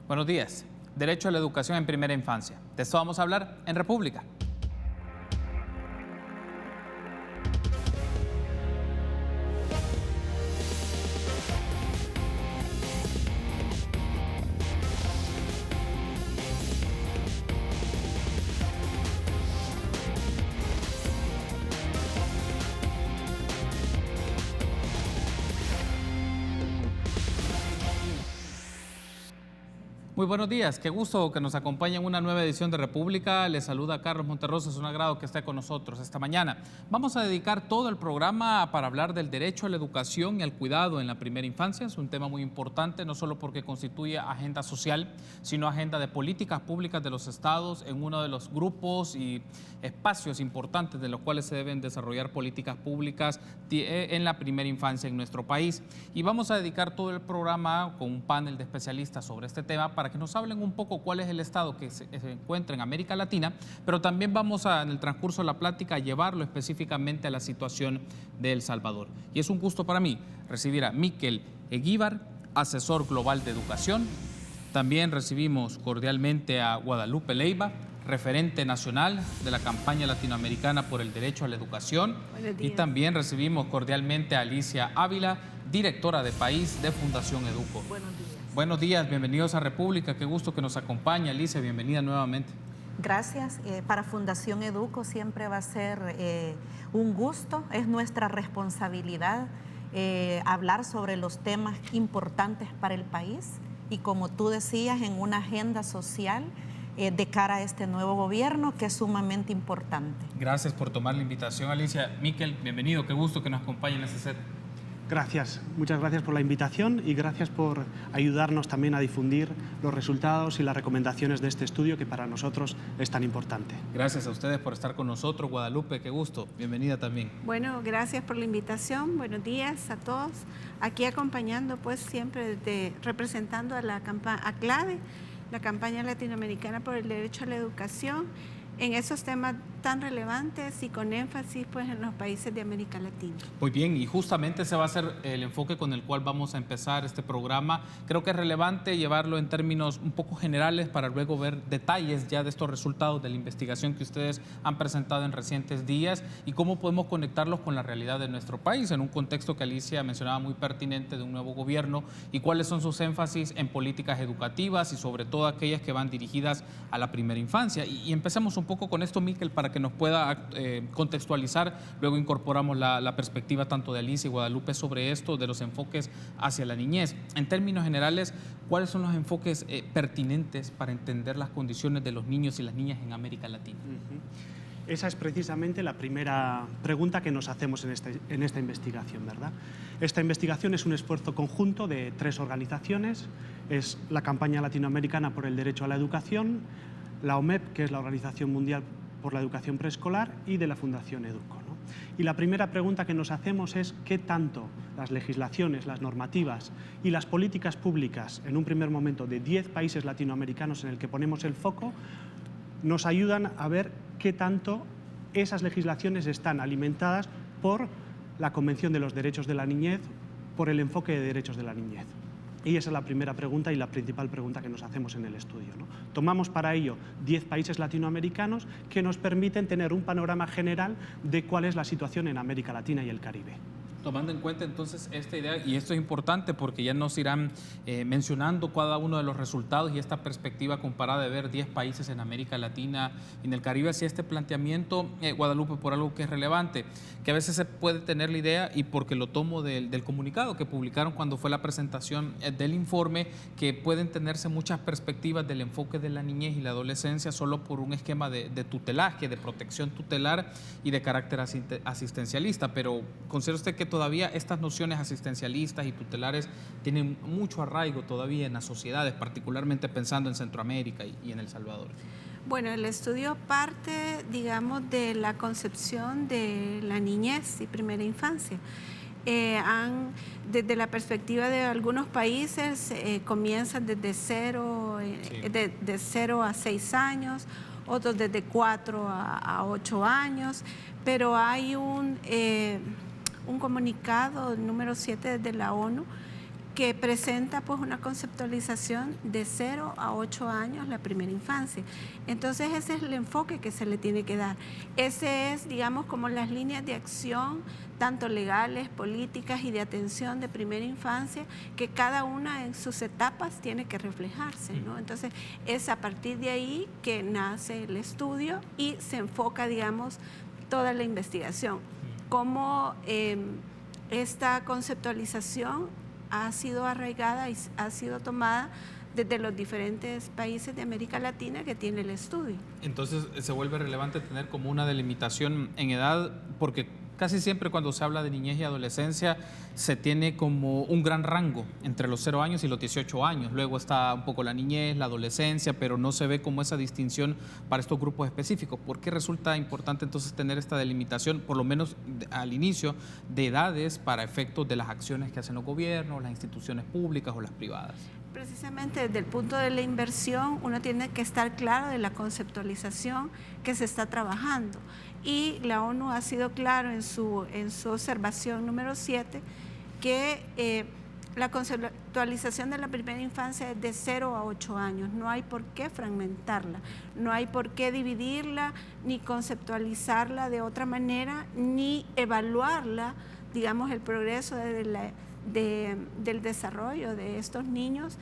Buenos días. Derecho a la educación en primera infancia. De esto vamos a hablar en República. Muy buenos días, qué gusto que nos acompañe en una nueva edición de República. Les saluda Carlos Monterrosa, es un agrado que esté con nosotros esta mañana. Vamos a dedicar todo el programa para hablar del derecho a la educación y al cuidado en la primera infancia. Es un tema muy importante, no solo porque constituye agenda social, sino agenda de políticas públicas de los estados en uno de los grupos y espacios importantes de los cuales se deben desarrollar políticas públicas en la primera infancia en nuestro país. Y vamos a dedicar todo el programa con un panel de especialistas sobre este tema para que nos hablen un poco cuál es el estado que se encuentra en América Latina, pero también vamos en el transcurso de la plática, a llevarlo específicamente a la situación de El Salvador. Y es un gusto para mí recibir a Miquel Eguíbar, asesor global de educación. También recibimos cordialmente a Guadalupe Leiva, referente nacional de la campaña latinoamericana por el derecho a la educación. Y también recibimos cordialmente a Alicia Ávila, directora de país de Fundación Educo. Buenos días. Buenos días, bienvenidos a República, qué gusto que nos acompañe. Alicia, bienvenida nuevamente. Gracias. Para Fundación Educo siempre va a ser un gusto, es nuestra responsabilidad hablar sobre los temas importantes para el país y, como tú decías, en una agenda social de cara a este nuevo gobierno que es sumamente importante. Gracias por tomar la invitación, Alicia. Miquel, bienvenido, qué gusto que nos acompañe en este set. Gracias, muchas gracias por la invitación y gracias por ayudarnos también a difundir los resultados y las recomendaciones de este estudio que para nosotros es tan importante. Gracias a ustedes por estar con nosotros. Guadalupe, qué gusto, bienvenida también. Bueno, gracias por la invitación, buenos días a todos. Aquí acompañando pues siempre representando a la CLADE, la campaña latinoamericana por el derecho a la educación, en esos temas tan relevantes y con énfasis pues en los países de América Latina. Muy bien, y justamente ese va a ser el enfoque con el cual vamos a empezar este programa. Creo que es relevante llevarlo en términos un poco generales para luego ver detalles ya de estos resultados de la investigación que ustedes han presentado en recientes días y cómo podemos conectarlos con la realidad de nuestro país en un contexto que Alicia mencionaba muy pertinente de un nuevo gobierno y cuáles son sus énfasis en políticas educativas y sobre todo aquellas que van dirigidas a la primera infancia. Y empecemos un poco con esto, Miquel, para que nos pueda contextualizar. Luego incorporamos la perspectiva tanto de Alicia y Guadalupe sobre esto, de los enfoques hacia la niñez. En términos generales, ¿cuáles son los enfoques pertinentes para entender las condiciones de los niños y las niñas en América Latina? Esa es precisamente la primera pregunta que nos hacemos en esta investigación, ¿verdad? Esta investigación es un esfuerzo conjunto de 3 organizaciones. Es la Campaña Latinoamericana por el Derecho a la Educación, la OMEP, que es la Organización Mundial por la Educación Preescolar, y de la Fundación Educo, ¿no? Y la primera pregunta que nos hacemos es qué tanto las legislaciones, las normativas y las políticas públicas, en un primer momento de 10 países latinoamericanos en el que ponemos el foco, nos ayudan a ver qué tanto esas legislaciones están alimentadas por la Convención de los Derechos de la Niñez, por el enfoque de derechos de la niñez. Y esa es la primera pregunta y la principal pregunta que nos hacemos en el estudio, ¿no? Tomamos para ello 10 países latinoamericanos que nos permiten tener un panorama general de cuál es la situación en América Latina y el Caribe. Tomando en cuenta entonces esta idea, y esto es importante porque ya nos irán mencionando cada uno de los resultados y esta perspectiva comparada de ver 10 países en América Latina y en el Caribe, hacia este planteamiento, Guadalupe, por algo que es relevante, que a veces se puede tener la idea, y porque lo tomo del comunicado que publicaron cuando fue la presentación del informe, que pueden tenerse muchas perspectivas del enfoque de la niñez y la adolescencia solo por un esquema de tutelaje, de protección tutelar y de carácter asistencialista, pero ¿considera usted que todavía estas nociones asistencialistas y tutelares tienen mucho arraigo todavía en las sociedades, particularmente pensando en Centroamérica y en El Salvador? Bueno, el estudio parte, digamos, de la concepción de la niñez y primera infancia. Desde la perspectiva de algunos países, comienzan desde 0 a 6 años, otros desde 4 a 8 años, pero hay un comunicado número 7 de la ONU que presenta pues una conceptualización de 0 a 8 años la primera infancia. Entonces ese es el enfoque que se le tiene que dar. Ese es, digamos, como las líneas de acción, tanto legales, políticas y de atención de primera infancia, que cada una en sus etapas tiene que reflejarse, ¿no? Entonces es a partir de ahí que nace el estudio y se enfoca, digamos, toda la investigación. Cómo esta conceptualización ha sido arraigada y ha sido tomada desde los diferentes países de América Latina que tiene el estudio. Entonces se vuelve relevante tener como una delimitación en edad, porque casi siempre cuando se habla de niñez y adolescencia se tiene como un gran rango entre los 0 años y los 18 años. Luego está un poco la niñez, la adolescencia, pero no se ve como esa distinción para estos grupos específicos. ¿Por qué resulta importante entonces tener esta delimitación, por lo menos al inicio, de edades para efectos de las acciones que hacen los gobiernos, las instituciones públicas o las privadas? Precisamente desde el punto de la inversión uno tiene que estar claro de la conceptualización que se está trabajando. Y la ONU ha sido claro en su observación número 7 que la conceptualización de la primera infancia es de 0 a 8 años. No hay por qué fragmentarla, no hay por qué dividirla, ni conceptualizarla de otra manera, ni evaluarla, digamos, el progreso del desarrollo de estos niños,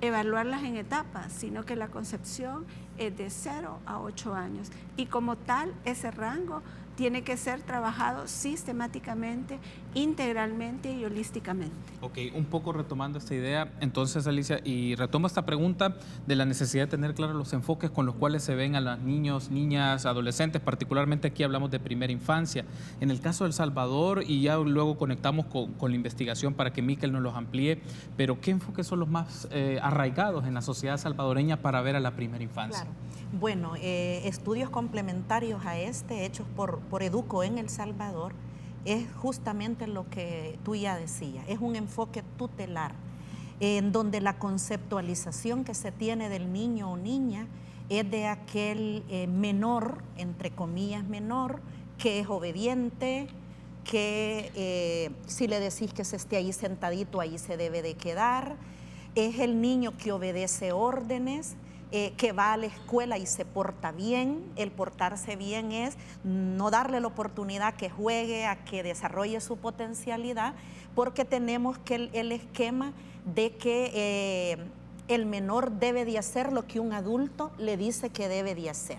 evaluarlas en etapas, sino que la concepción es de 0 a 8 años. Y como tal, ese rango tiene que ser trabajado sistemáticamente, integralmente y holísticamente. Ok, un poco retomando esta idea, entonces Alicia, y retomo esta pregunta de la necesidad de tener claros los enfoques con los cuales se ven a los niños, niñas, adolescentes, particularmente aquí hablamos de primera infancia. En el caso de El Salvador, y ya luego conectamos con la investigación para que Miquel nos los amplíe, pero ¿qué enfoques son los más arraigados en la sociedad salvadoreña para ver a la primera infancia? Claro. Bueno, estudios complementarios a este, hechos por Educo en El Salvador, es justamente lo que tú ya decías, es un enfoque tutelar, en donde la conceptualización que se tiene del niño o niña es de aquel menor, entre comillas menor, que es obediente, que si le decís que se esté ahí sentadito, ahí se debe de quedar, es el niño que obedece órdenes, que va a la escuela y se porta bien. El portarse bien es no darle la oportunidad que juegue, a que desarrolle su potencialidad, porque tenemos que el esquema de que el menor debe de hacer lo que un adulto le dice que debe de hacer.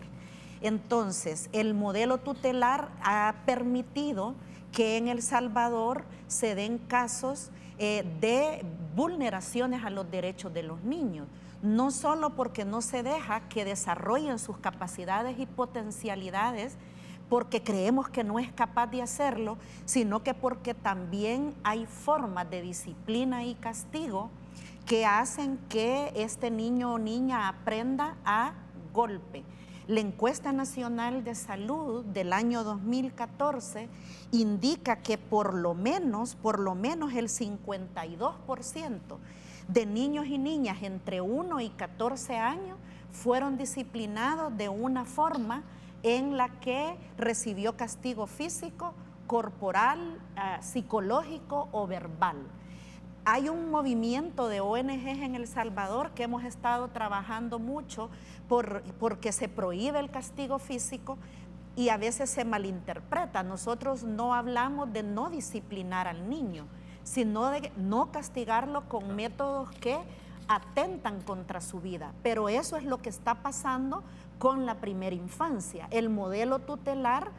Entonces, el modelo tutelar ha permitido que en El Salvador se den casos de vulneraciones a los derechos de los niños, no solo porque no se deja que desarrollen sus capacidades y potencialidades, porque creemos que no es capaz de hacerlo, sino que porque también hay formas de disciplina y castigo que hacen que este niño o niña aprenda a golpe. La encuesta nacional de salud del año 2014 indica que por lo menos el 52% de niños y niñas entre 1 y 14 años fueron disciplinados de una forma en la que recibió castigo físico, corporal, psicológico o verbal. Hay un movimiento de ONGs en El Salvador que hemos estado trabajando mucho porque se prohíbe el castigo físico y a veces se malinterpreta. Nosotros no hablamos de no disciplinar al niño, sino de no castigarlo con métodos que atentan contra su vida. Pero eso es lo que está pasando con la primera infancia. El modelo tutelar,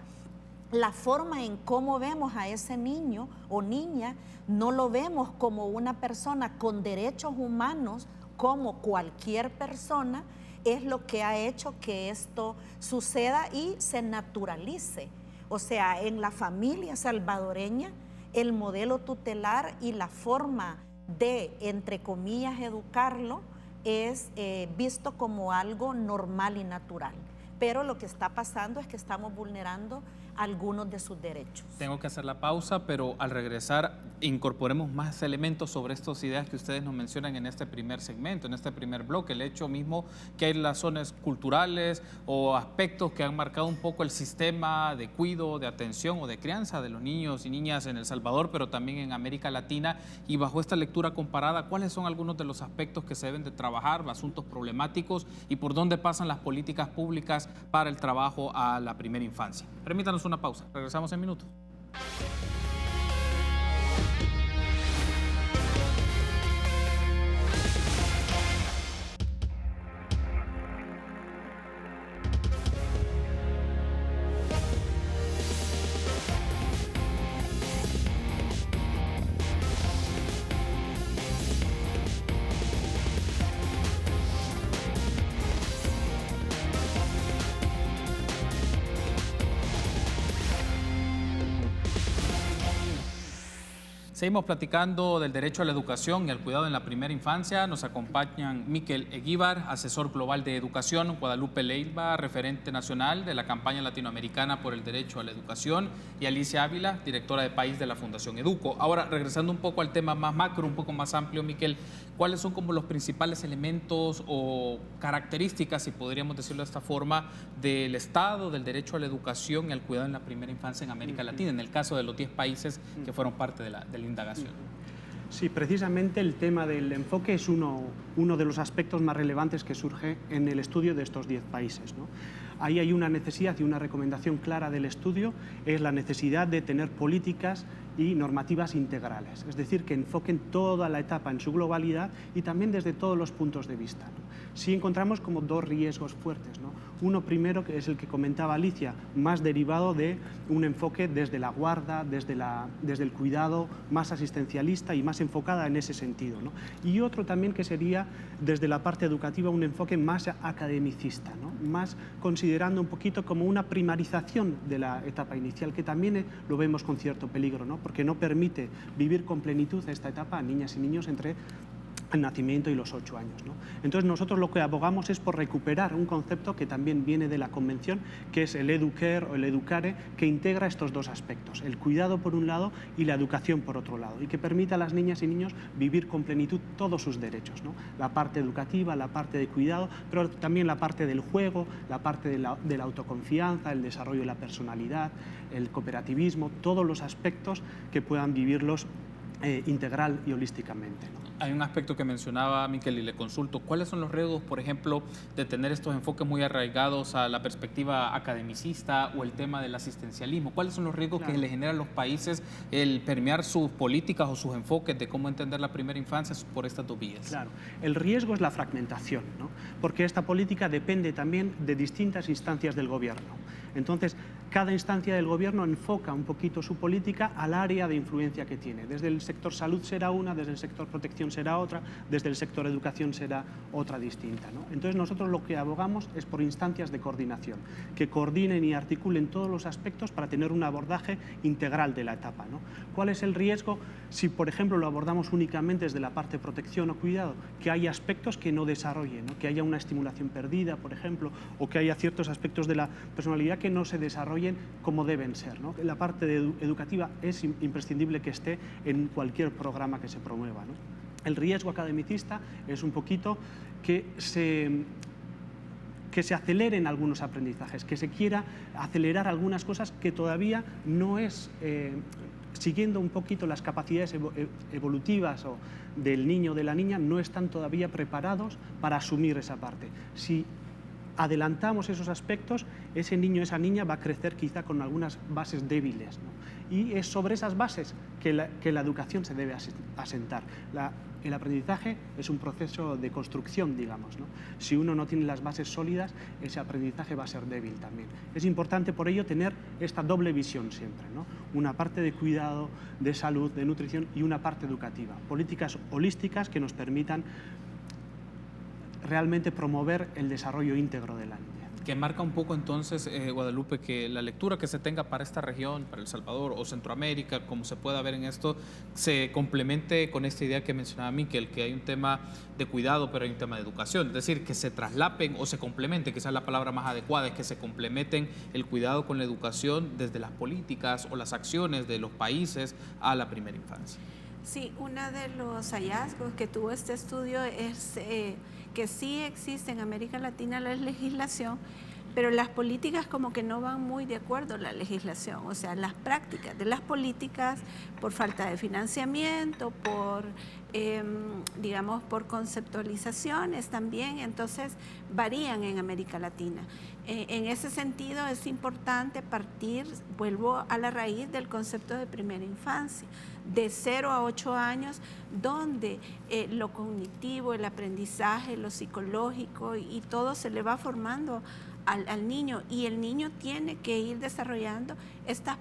la forma en cómo vemos a ese niño o niña, no lo vemos como una persona con derechos humanos como cualquier persona, es lo que ha hecho que esto suceda y se naturalice. O sea, en la familia salvadoreña, el modelo tutelar y la forma de, entre comillas, educarlo es visto como algo normal y natural. Pero lo que está pasando es que estamos vulnerando algunos de sus derechos. Tengo que hacer la pausa, pero al regresar incorporemos más elementos sobre estas ideas que ustedes nos mencionan en este primer segmento, en este primer bloque. El hecho mismo que hay razones culturales o aspectos que han marcado un poco el sistema de cuidado, de atención o de crianza de los niños y niñas en El Salvador, pero también en América Latina. Y bajo esta lectura comparada, ¿cuáles son algunos de los aspectos que se deben de trabajar, asuntos problemáticos y por dónde pasan las políticas públicas para el trabajo a la primera infancia? Permítanos una pausa. Regresamos en minutos. Seguimos platicando del derecho a la educación y al cuidado en la primera infancia. Nos acompañan Miquel Eguíbar, asesor global de educación, Guadalupe Leiva, referente nacional de la campaña latinoamericana por el derecho a la educación, y Alicia Ávila, directora de país de la Fundación Educo. Ahora, regresando un poco al tema más macro, un poco más amplio, Miquel, ¿cuáles son como los principales elementos o características, si podríamos decirlo de esta forma, del Estado, del derecho a la educación y al cuidado en la primera infancia en América Latina, en el caso de los 10 países que fueron parte de la indagación? Sí, precisamente el tema del enfoque es uno de los aspectos más relevantes que surge en el estudio de estos 10 países, ¿no? Ahí hay una necesidad y una recomendación clara del estudio, es la necesidad de tener políticas y normativas integrales, es decir, que enfoquen toda la etapa en su globalidad y también desde todos los puntos de vista, ¿no? Sí encontramos como dos riesgos fuertes, ¿no? Uno primero, que es el que comentaba Alicia, más derivado de un enfoque desde la guarda, desde el cuidado, más asistencialista y más enfocada en ese sentido, ¿no? Y otro también que sería desde la parte educativa un enfoque más academicista, ¿no? Más considerando un poquito como una primarización de la etapa inicial, que también lo vemos con cierto peligro, ¿no? Porque no permite vivir con plenitud esta etapa a niñas y niños entre el nacimiento y los 8 años, ¿no? Entonces nosotros lo que abogamos es por recuperar un concepto que también viene de la Convención, que es el educare o el educare, que integra estos dos aspectos, el cuidado por un lado y la educación por otro lado, y que permita a las niñas y niños vivir con plenitud todos sus derechos, ¿no? La parte educativa, la parte de cuidado, pero también la parte del juego, la parte de la autoconfianza, el desarrollo de la personalidad, el cooperativismo, todos los aspectos que puedan vivirlos integral y holísticamente, ¿no? Hay un aspecto que mencionaba Miquel y le consulto. ¿Cuáles son los riesgos, por ejemplo, de tener estos enfoques muy arraigados a la perspectiva academicista o el tema del asistencialismo? ¿Cuáles son los riesgos que le generan a los países el permear sus políticas o sus enfoques de cómo entender la primera infancia por estas dos vías? Claro, el riesgo es la fragmentación, ¿no? Porque esta política depende también de distintas instancias del gobierno. Entonces, cada instancia del gobierno enfoca un poquito su política al área de influencia que tiene. Desde el sector salud será una, desde el sector protección será otra, desde el sector educación será otra distinta, ¿no? Entonces nosotros lo que abogamos es por instancias de coordinación, que coordinen y articulen todos los aspectos para tener un abordaje integral de la etapa, ¿no? ¿Cuál es el riesgo si, por ejemplo, lo abordamos únicamente desde la parte protección o cuidado? Que hay aspectos que no desarrollen, ¿no? Que haya una estimulación perdida, por ejemplo, o que haya ciertos aspectos de la personalidad que no se desarrollen como deben ser, ¿no? La parte educativa es imprescindible que esté en cualquier programa que se promueva, ¿no? El riesgo academicista es un poquito que se aceleren algunos aprendizajes, que se quiera acelerar algunas cosas que todavía no es, siguiendo un poquito las capacidades evolutivas del niño o de la niña, no están todavía preparados para asumir esa parte. Si adelantamos esos aspectos, ese niño o esa niña va a crecer quizá con algunas bases débiles, ¿no? Y es sobre esas bases que la educación se debe asentar. El aprendizaje es un proceso de construcción, digamos, ¿no? Si uno no tiene las bases sólidas, ese aprendizaje va a ser débil también. Es importante por ello tener esta doble visión siempre, ¿no? Una parte de cuidado, de salud, de nutrición y una parte educativa. Políticas holísticas que nos permitan realmente promover el desarrollo íntegro de la niña. Que marca un poco entonces, Guadalupe, que la lectura que se tenga para esta región, para El Salvador o Centroamérica, como se pueda ver en esto, se complemente con esta idea que mencionaba Miquel, que hay un tema de cuidado, pero hay un tema de educación. Es decir, que se traslapen o se complementen, quizás la palabra más adecuada es que se complementen el cuidado con la educación desde las políticas o las acciones de los países a la primera infancia. Sí, uno de los hallazgos que tuvo este estudio es que sí existe en América Latina la legislación, pero las políticas como que no van muy de acuerdo a la legislación, o sea, las prácticas de las políticas por falta de financiamiento, digamos, por conceptualizaciones también, entonces varían en América Latina. En ese sentido es importante partir, vuelvo a la raíz del concepto de primera infancia, de 0 a 8 años, donde lo cognitivo, el aprendizaje, lo psicológico y todo se le va formando al niño, y el niño tiene que ir desarrollando estas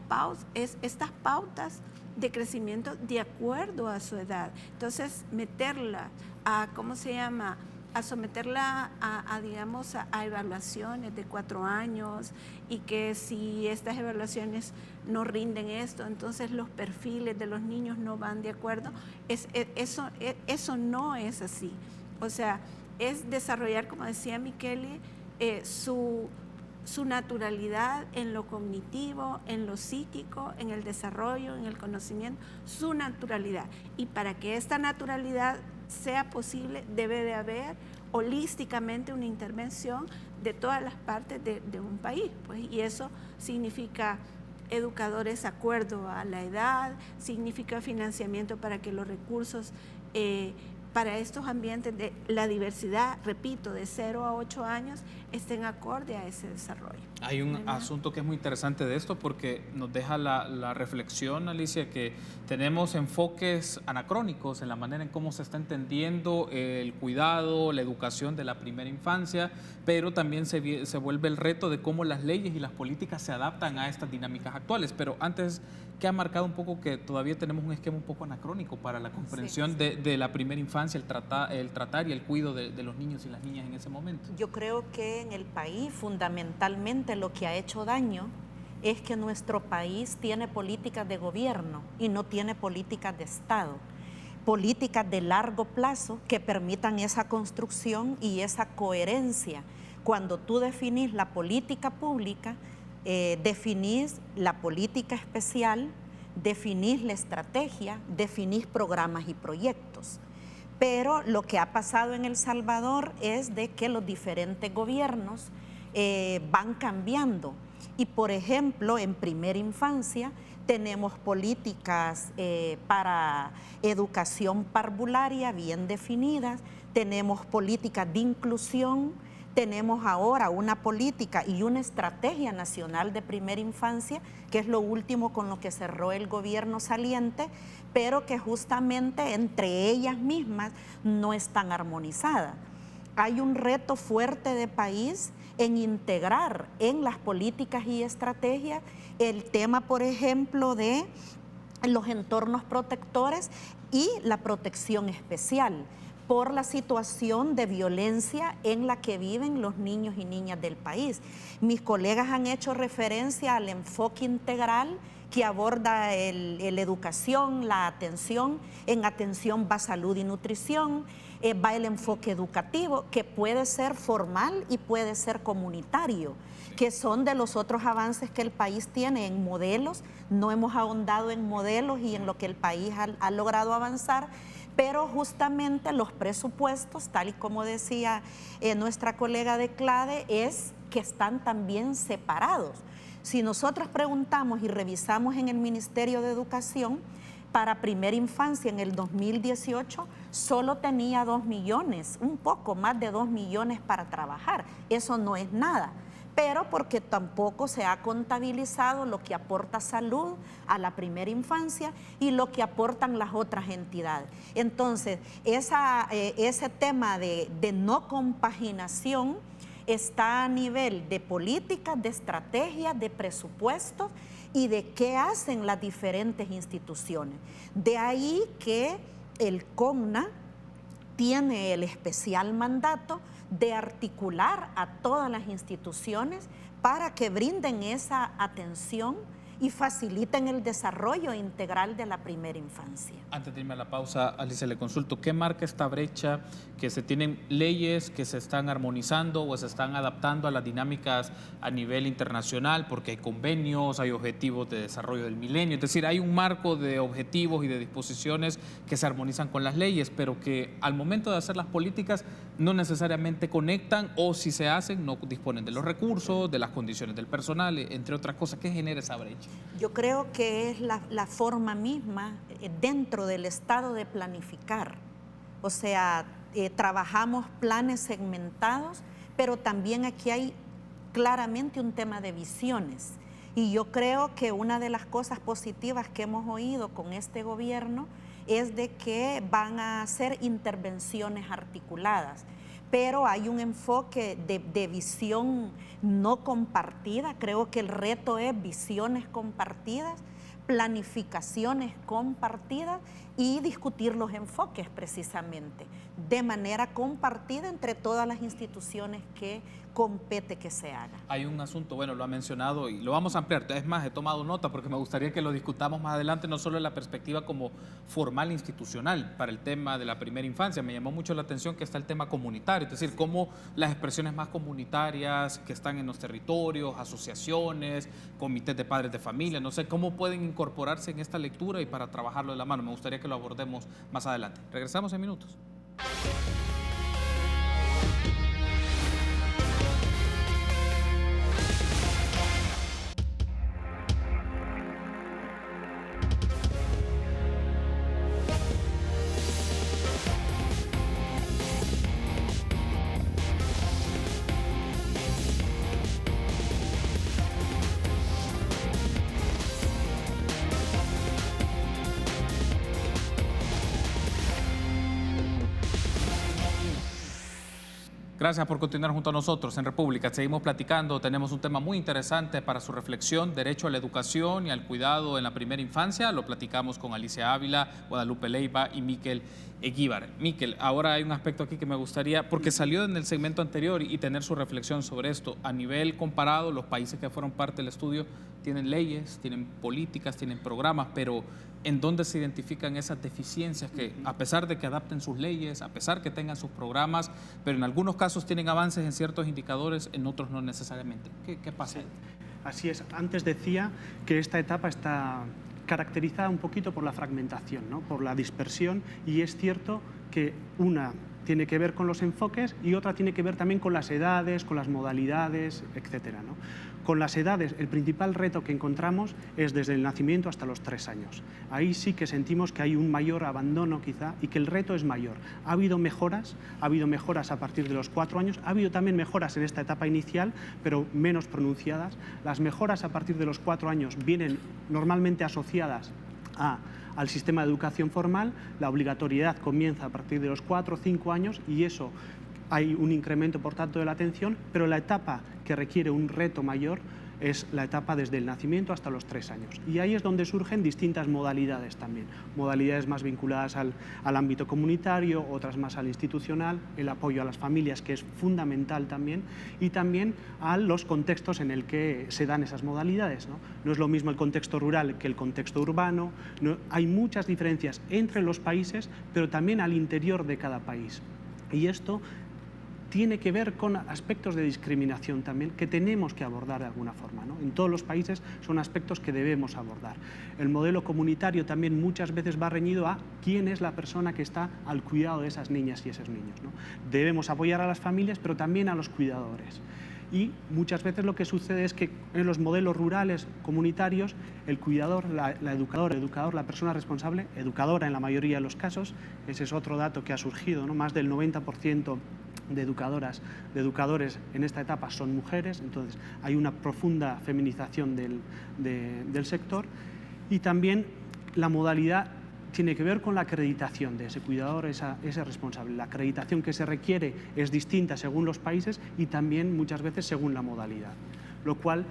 pautas de crecimiento de acuerdo a su edad. Entonces, meterla a, ¿cómo se llama?, a someterla digamos, a evaluaciones de 4 años, y que si estas evaluaciones no rinden esto, entonces los perfiles de los niños no van de acuerdo. Eso no es así. O sea, es desarrollar, como decía Miqueli, su naturalidad en lo cognitivo, en lo psíquico, en el desarrollo, en el conocimiento, su naturalidad. Y para que esta naturalidad sea posible, debe de haber holísticamente una intervención de todas las partes de un país, pues, y eso significa educadores de acuerdo a la edad, significa financiamiento para que los recursos para estos ambientes de la diversidad, repito, de 0 a 8 años, estén acorde a ese desarrollo. Hay un asunto que es muy interesante de esto, porque nos deja la reflexión, Alicia, que tenemos enfoques anacrónicos en la manera en cómo se está entendiendo el cuidado, la educación de la primera infancia, pero también se vuelve el reto de cómo las leyes y las políticas se adaptan a estas dinámicas actuales. Pero antes, que ha marcado un poco que todavía tenemos un esquema un poco anacrónico para la comprensión de la primera infancia, el tratar y el cuidado de los niños y las niñas en ese momento. Yo creo que en el país fundamentalmente lo que ha hecho daño es que nuestro país tiene políticas de gobierno y no tiene políticas de Estado, políticas de largo plazo que permitan esa construcción y esa coherencia. Cuando tú definís la política pública, definís la política especial, definís la estrategia, definís programas y proyectos. Pero lo que ha pasado en El Salvador es de que los diferentes gobiernos van cambiando. Y, por ejemplo, en primera infancia tenemos políticas para educación parvularia bien definidas, tenemos políticas de inclusión, tenemos ahora una política y una estrategia nacional de primera infancia, que es lo último con lo que cerró el gobierno saliente, pero que justamente entre ellas mismas no están armonizadas. Hay un reto fuerte de país en integrar en las políticas y estrategias el tema, por ejemplo, de los entornos protectores y la protección especial por la situación de violencia en la que viven los niños y niñas del país. Mis colegas han hecho referencia al enfoque integral que aborda la educación, la atención. En atención va salud y nutrición, va el enfoque educativo, que puede ser formal y puede ser comunitario, que son de los otros avances que el país tiene en modelos. No hemos ahondado en modelos y en lo que el país ha logrado avanzar, pero justamente los presupuestos, tal y como decía nuestra colega de CLADE, es que están también separados. Si nosotros preguntamos y revisamos en el Ministerio de Educación, para primera infancia en el 2018 solo tenía 2 millones, un poco más de 2 millones para trabajar. Eso no es nada, pero porque tampoco se ha contabilizado lo que aporta salud a la primera infancia y lo que aportan las otras entidades. Entonces, ese tema de no compaginación está a nivel de políticas, de estrategias, de presupuestos y de qué hacen las diferentes instituciones. De ahí que el CONNA tiene el especial mandato de articular a todas las instituciones para que brinden esa atención y faciliten el desarrollo integral de la primera infancia. Antes de irme a la pausa, Alicia, le consulto, ¿qué marca esta brecha que se tienen leyes que se están armonizando o se están adaptando a las dinámicas a nivel internacional? Porque hay convenios, hay objetivos de desarrollo del milenio, es decir, hay un marco de objetivos y de disposiciones que se armonizan con las leyes, pero que al momento de hacer las políticas no necesariamente conectan, o si se hacen no disponen de los recursos, de las condiciones del personal, entre otras cosas. ¿Qué genera esa brecha? Yo creo que es la forma misma dentro del estado de planificar. O sea, trabajamos planes segmentados, pero también aquí hay claramente un tema de visiones. Y yo creo que una de las cosas positivas que hemos oído con este gobierno es de que van a hacer intervenciones articuladas, pero hay un enfoque de visión no compartida. Creo que el reto es visiones compartidas, planificaciones compartidas y discutir los enfoques precisamente de manera compartida entre todas las instituciones que compete que se haga. Hay un asunto, bueno, lo ha mencionado y lo vamos a ampliar. Es más, he tomado nota porque me gustaría que lo discutamos más adelante, no solo en la perspectiva como formal institucional para el tema de la primera infancia. Me llamó mucho la atención que está el tema comunitario, es decir, cómo las expresiones más comunitarias que están en los territorios, asociaciones, comités de padres de familia, no sé, cómo pueden incorporarse en esta lectura y para trabajarlo de la mano. Me gustaría que lo abordemos más adelante. Regresamos en minutos. Gracias por continuar junto a nosotros en República. Seguimos platicando, tenemos un tema muy interesante para su reflexión, derecho a la educación y al cuidado en la primera infancia. Lo platicamos con Alicia Ávila, Guadalupe Leiva y Miquel Eguíbar. Miquel, ahora hay un aspecto aquí que me gustaría, porque salió en el segmento anterior y tener su reflexión sobre esto. A nivel comparado, los países que fueron parte del estudio tienen leyes, tienen políticas, tienen programas, pero ¿en dónde se identifican esas deficiencias que, a pesar de que adapten sus leyes, a pesar que tengan sus programas, pero en algunos casos tienen avances en ciertos indicadores, en otros no necesariamente? ¿Qué pasa? Sí, así es. Antes decía que esta etapa está caracterizada un poquito por la fragmentación, ¿no? Por la dispersión, y es cierto que una tiene que ver con los enfoques y otra tiene que ver también con las edades, con las modalidades, etcétera, ¿no? Con las edades, el principal reto que encontramos es desde el nacimiento hasta los 3 años. Ahí sí que sentimos que hay un mayor abandono quizá y que el reto es mayor. Ha habido mejoras a partir de los 4 años, ha habido también mejoras en esta etapa inicial, pero menos pronunciadas. Las mejoras a partir de los 4 años vienen normalmente asociadas al sistema de educación formal. La obligatoriedad comienza a partir de los 4 o 5 años y eso hay un incremento, por tanto, de la atención, pero la etapa que requiere un reto mayor es la etapa desde el nacimiento hasta los 3 años. Y ahí es donde surgen distintas modalidades también. Modalidades más vinculadas al ámbito comunitario, otras más al institucional, el apoyo a las familias, que es fundamental también, y también a los contextos en el que se dan esas modalidades, ¿no? No es lo mismo el contexto rural que el contexto urbano. Hay muchas diferencias entre los países, pero también al interior de cada país. Y esto tiene que ver con aspectos de discriminación también que tenemos que abordar de alguna forma, ¿no? En todos los países son aspectos que debemos abordar. El modelo comunitario también muchas veces va reñido a quién es la persona que está al cuidado de esas niñas y esos niños, ¿no? Debemos apoyar a las familias, pero también a los cuidadores. Y muchas veces lo que sucede es que en los modelos rurales comunitarios, el cuidador, la educadora, el educador, la persona responsable, educadora en la mayoría de los casos, ese es otro dato que ha surgido, ¿no? Más del 90% de educadoras, de educadores en esta etapa son mujeres, entonces hay una profunda feminización del sector. Y también la modalidad tiene que ver con la acreditación de ese cuidador, ese responsable. La acreditación que se requiere es distinta según los países y también muchas veces según la modalidad, lo cual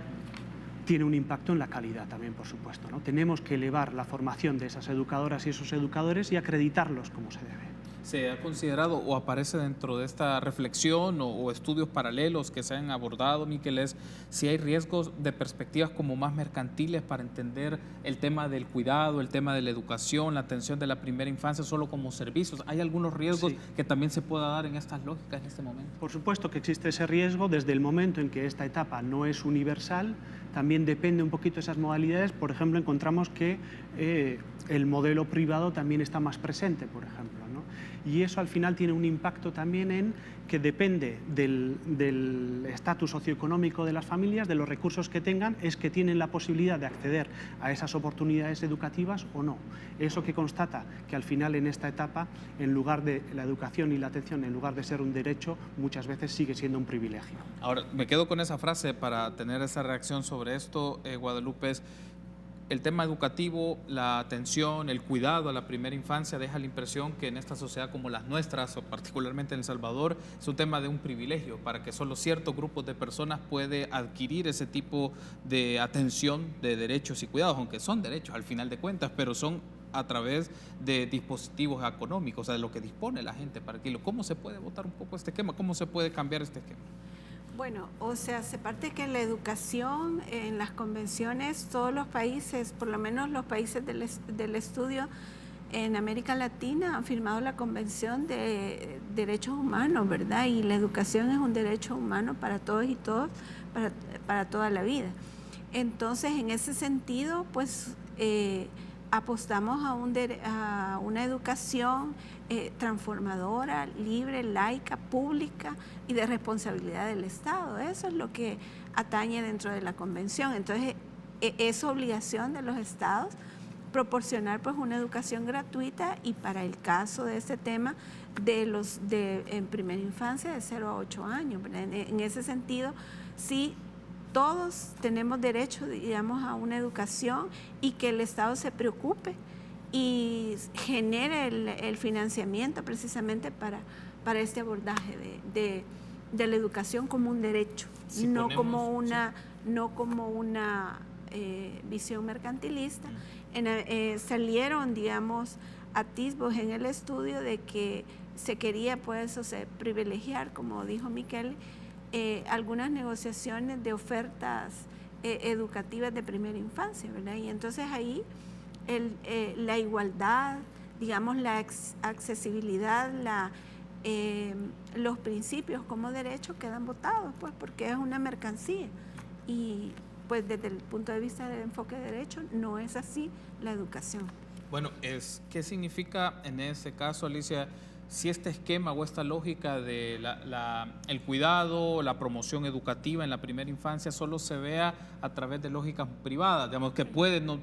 tiene un impacto en la calidad también, por supuesto, ¿no? Tenemos que elevar la formación de esas educadoras y esos educadores y acreditarlos como se debe. ¿Se ha considerado o aparece dentro de esta reflexión o estudios paralelos que se han abordado, Miquel, es si hay riesgos de perspectivas como más mercantiles para entender el tema del cuidado, el tema de la educación, la atención de la primera infancia solo como servicios? ¿Hay algunos riesgos que también se pueda dar en estas lógicas en este momento? Por supuesto que existe ese riesgo desde el momento en que esta etapa no es universal. También depende un poquito de esas modalidades. Por ejemplo, encontramos que el modelo privado también está más presente, por ejemplo, ¿no? Y eso al final tiene un impacto también en que depende del estatus socioeconómico de las familias, de los recursos que tengan, es que tienen la posibilidad de acceder a esas oportunidades educativas o no. Eso que constata que al final en esta etapa, en lugar de la educación y la atención, en lugar de ser un derecho, muchas veces sigue siendo un privilegio. Ahora, me quedo con esa frase para tener esa reacción sobre esto, Guadalupe. El tema educativo, la atención, el cuidado a la primera infancia deja la impresión que en esta sociedad como las nuestras, o particularmente en El Salvador, es un tema de un privilegio para que solo ciertos grupos de personas puede adquirir ese tipo de atención, de derechos y cuidados, aunque son derechos al final de cuentas, pero son a través de dispositivos económicos, o sea, de lo que dispone la gente para que ¿cómo se puede votar un poco este esquema? ¿Cómo se puede cambiar este esquema? Bueno, o sea, se parte que la educación en las convenciones, todos los países, por lo menos los países del estudio en América Latina han firmado la Convención de Derechos Humanos, ¿verdad? Y la educación es un derecho humano para todos y todas, para toda la vida. Entonces, en ese sentido, pues apostamos a una educación transformadora, libre, laica, pública y de responsabilidad del Estado. Eso es lo que atañe dentro de la Convención. Entonces, es obligación de los Estados proporcionar pues una educación gratuita y para el caso de este tema en primera infancia de 0 a 8 años. En ese sentido, sí, todos tenemos derecho, digamos, a una educación y que el Estado se preocupe y genere el financiamiento precisamente para este abordaje de la educación como un derecho, no como una visión mercantilista. Salieron, digamos, atisbos en el estudio de que se quería, pues, privilegiar, como dijo Miquel, algunas negociaciones de ofertas educativas de primera infancia, ¿verdad? Y entonces ahí la igualdad, digamos, la accesibilidad, los principios como derechos quedan votados, pues, porque es una mercancía. Y pues desde el punto de vista del enfoque de derecho no es así la educación. Bueno, ¿qué significa en ese caso, Alicia, si este esquema o esta lógica de el cuidado, la promoción educativa en la primera infancia solo se vea a través de lógicas privadas, digamos, que pueden,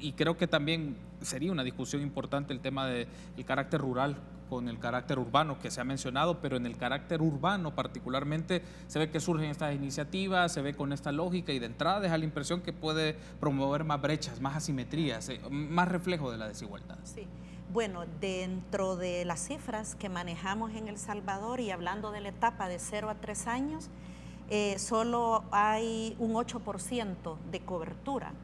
y creo que también sería una discusión importante el tema del carácter rural con el carácter urbano que se ha mencionado, pero en el carácter urbano particularmente se ve que surgen estas iniciativas, se ve con esta lógica y de entrada deja la impresión que puede promover más brechas, más asimetrías, más reflejo de la desigualdad. Sí. Bueno, dentro de las cifras que manejamos en El Salvador y hablando de la etapa de 0 a 3 años, solo hay un 8% de cobertura.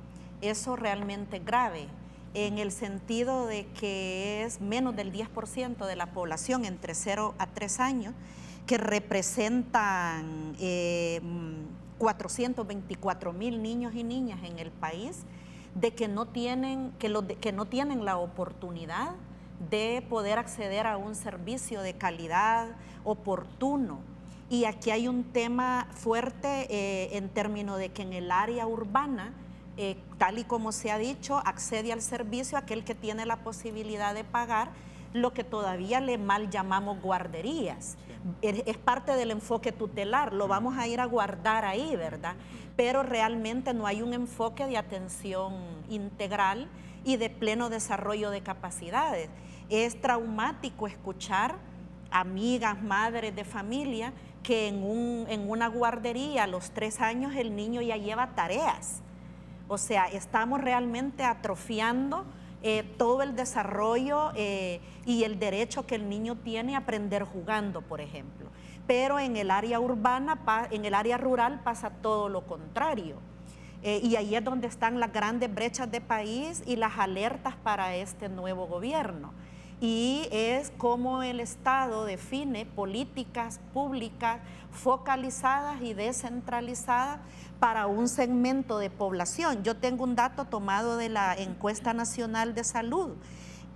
Eso realmente es grave, en el sentido de que es menos del 10% de la población entre 0 a 3 años, que representan 424,000 niños y niñas en el país, de que no tienen la oportunidad de poder acceder a un servicio de calidad oportuno. Y aquí hay un tema fuerte en términos de que en el área urbana, tal y como se ha dicho, accede al servicio aquel que tiene la posibilidad de pagar lo que todavía le mal llamamos guarderías. Es parte del enfoque tutelar, lo vamos a ir a guardar ahí, ¿verdad? Pero realmente no hay un enfoque de atención integral y de pleno desarrollo de capacidades. Es traumático escuchar amigas, madres de familia, que en una guardería a los 3 años el niño ya lleva tareas. O sea, estamos realmente atrofiando todo el desarrollo y el derecho que el niño tiene a aprender jugando, por ejemplo. Pero en el área urbana, en el área rural pasa todo lo contrario. Y ahí es donde están las grandes brechas de país y las alertas para este nuevo gobierno. y es cómo el Estado define políticas públicas focalizadas y descentralizadas para un segmento de población. Yo tengo un dato tomado de la Encuesta Nacional de Salud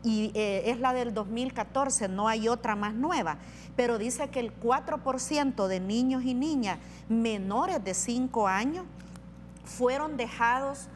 y es la del 2014, no hay otra más nueva, pero dice que el 4% de niños y niñas menores de 5 años fueron dejados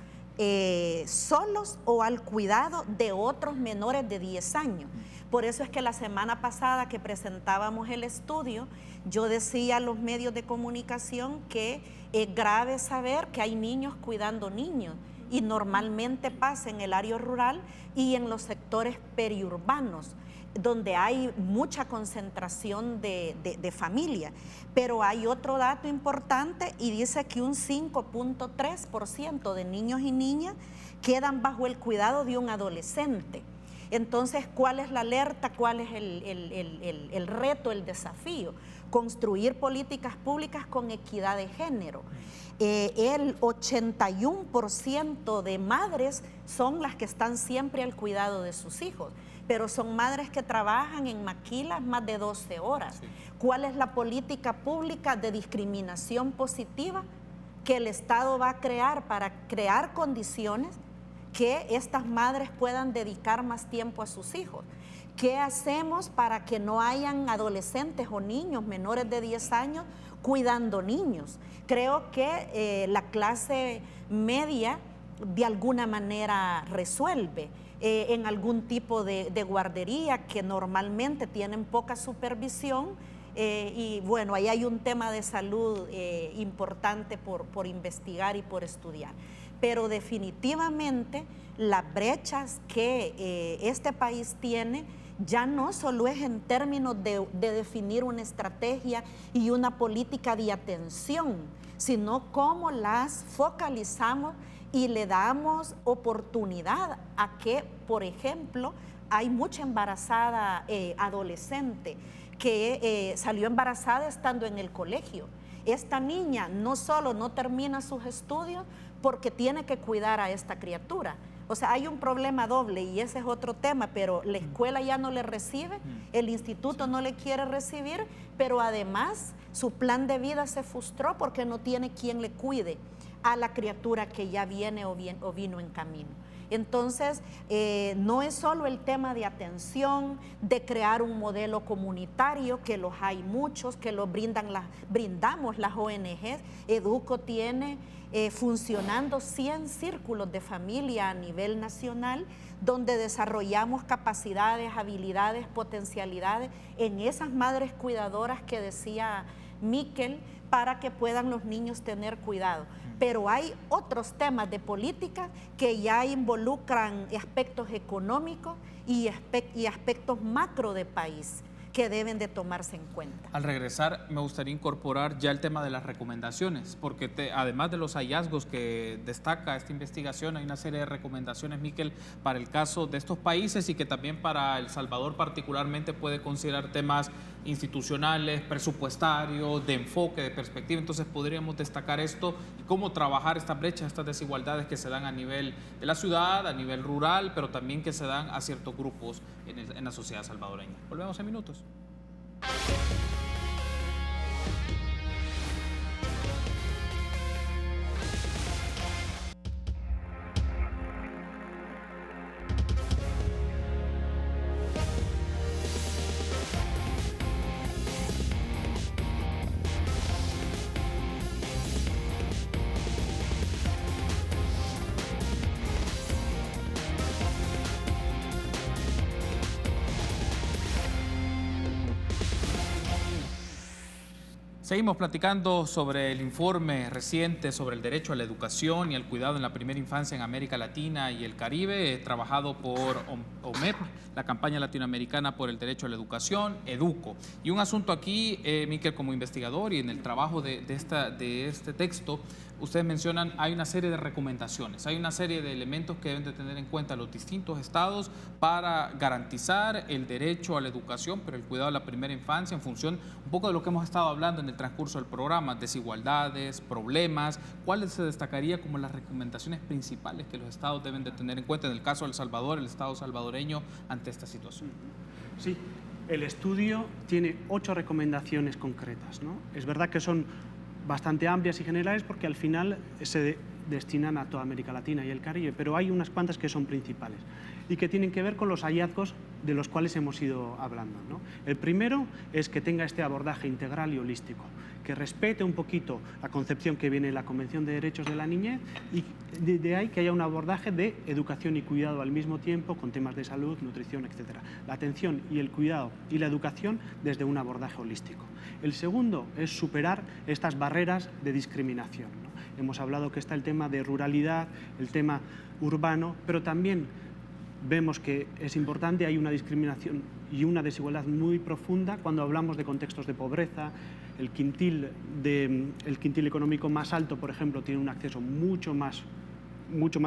solos o al cuidado de otros menores de 10 años. Por eso es que la semana pasada que presentábamos el estudio, yo decía a los medios de comunicación que es grave saber que hay niños cuidando niños, y normalmente pasa en el área rural y en los sectores periurbanos, donde hay mucha concentración de familia. Pero hay otro dato importante y dice que un 5.3% de niños y niñas quedan bajo el cuidado de un adolescente. Entonces, ¿cuál es la alerta? ¿Cuál es el reto, el desafío? Construir políticas públicas con equidad de género. El 81% de madres son las que están siempre al cuidado de sus hijos, pero son madres que trabajan en maquilas más de 12 horas. Sí. ¿Cuál es la política pública de discriminación positiva que el Estado va a crear para crear condiciones que estas madres puedan dedicar más tiempo a sus hijos? ¿Qué hacemos para que no hayan adolescentes o niños menores de 10 años cuidando niños? Creo que la clase media de alguna manera resuelve en algún tipo de guardería que normalmente tienen poca supervisión y bueno, ahí hay un tema de salud importante por investigar y por estudiar. Pero definitivamente las brechas que este país tiene ya no solo es en términos de definir una estrategia y una política de atención, sino cómo las focalizamos y le damos oportunidad a que, por ejemplo, hay mucha embarazada adolescente que salió embarazada estando en el colegio. Esta niña no solo no termina sus estudios porque tiene que cuidar a esta criatura. O sea, hay un problema doble y ese es otro tema, pero la escuela ya no le recibe, el instituto no le quiere recibir, pero además su plan de vida se frustró porque no tiene quien le cuide a la criatura que ya viene o vino en camino. Entonces, no es solo el tema de atención, de crear un modelo comunitario, que los hay muchos, que los brindamos las ONGs. Educo tiene funcionando 100 círculos de familia a nivel nacional, donde desarrollamos capacidades, habilidades, potencialidades en esas madres cuidadoras que decía Miquel, para que puedan los niños tener cuidado. Pero hay otros temas de política que ya involucran aspectos económicos y aspectos macro de país que deben de tomarse en cuenta. Al regresar me gustaría incorporar ya el tema de las recomendaciones, porque además de los hallazgos que destaca esta investigación, hay una serie de recomendaciones, Miquel, para el caso de estos países y que también para El Salvador particularmente puede considerar temas institucionales, presupuestarios, de enfoque, de perspectiva. Entonces podríamos destacar esto y cómo trabajar estas brechas, estas desigualdades que se dan a nivel de la ciudad, a nivel rural, pero también que se dan a ciertos grupos en la sociedad salvadoreña. Volvemos en minutos. Seguimos platicando sobre el informe reciente sobre el derecho a la educación y al cuidado en la primera infancia en América Latina y el Caribe, trabajado por OMEP, la campaña latinoamericana por el derecho a la educación, EDUCO. Y un asunto aquí, Miquel, como investigador y en el trabajo de este texto, ustedes mencionan, hay una serie de recomendaciones, hay una serie de elementos que deben de tener en cuenta los distintos estados para garantizar el derecho a la educación, pero el cuidado de la primera infancia en función un poco de lo que hemos estado hablando en el transcurso del programa? Desigualdades, problemas, ¿cuáles se destacaría como las recomendaciones principales que los estados deben de tener en cuenta en el caso de El Salvador, el estado salvadoreño, ante esta situación? Sí, el estudio tiene 8 recomendaciones concretas, ¿no? Es verdad que son bastante amplias y generales porque al final se destinan a toda América Latina y el Caribe, pero hay unas cuantas que son principales y que tienen que ver con los hallazgos de los cuales hemos ido hablando, ¿no? El primero es que tenga este abordaje integral y holístico, que respete un poquito la concepción que viene en la Convención de Derechos de la Niñez y de ahí que haya un abordaje de educación y cuidado al mismo tiempo con temas de salud, nutrición, etc. La atención y el cuidado y la educación desde un abordaje holístico. El segundo es superar estas barreras de discriminación, ¿no? Hemos hablado que está el tema de ruralidad, el tema urbano, pero también vemos que es importante, hay una discriminación y una desigualdad muy profunda cuando hablamos de contextos de pobreza. El quintil económico más alto, por ejemplo, tiene un acceso mucho más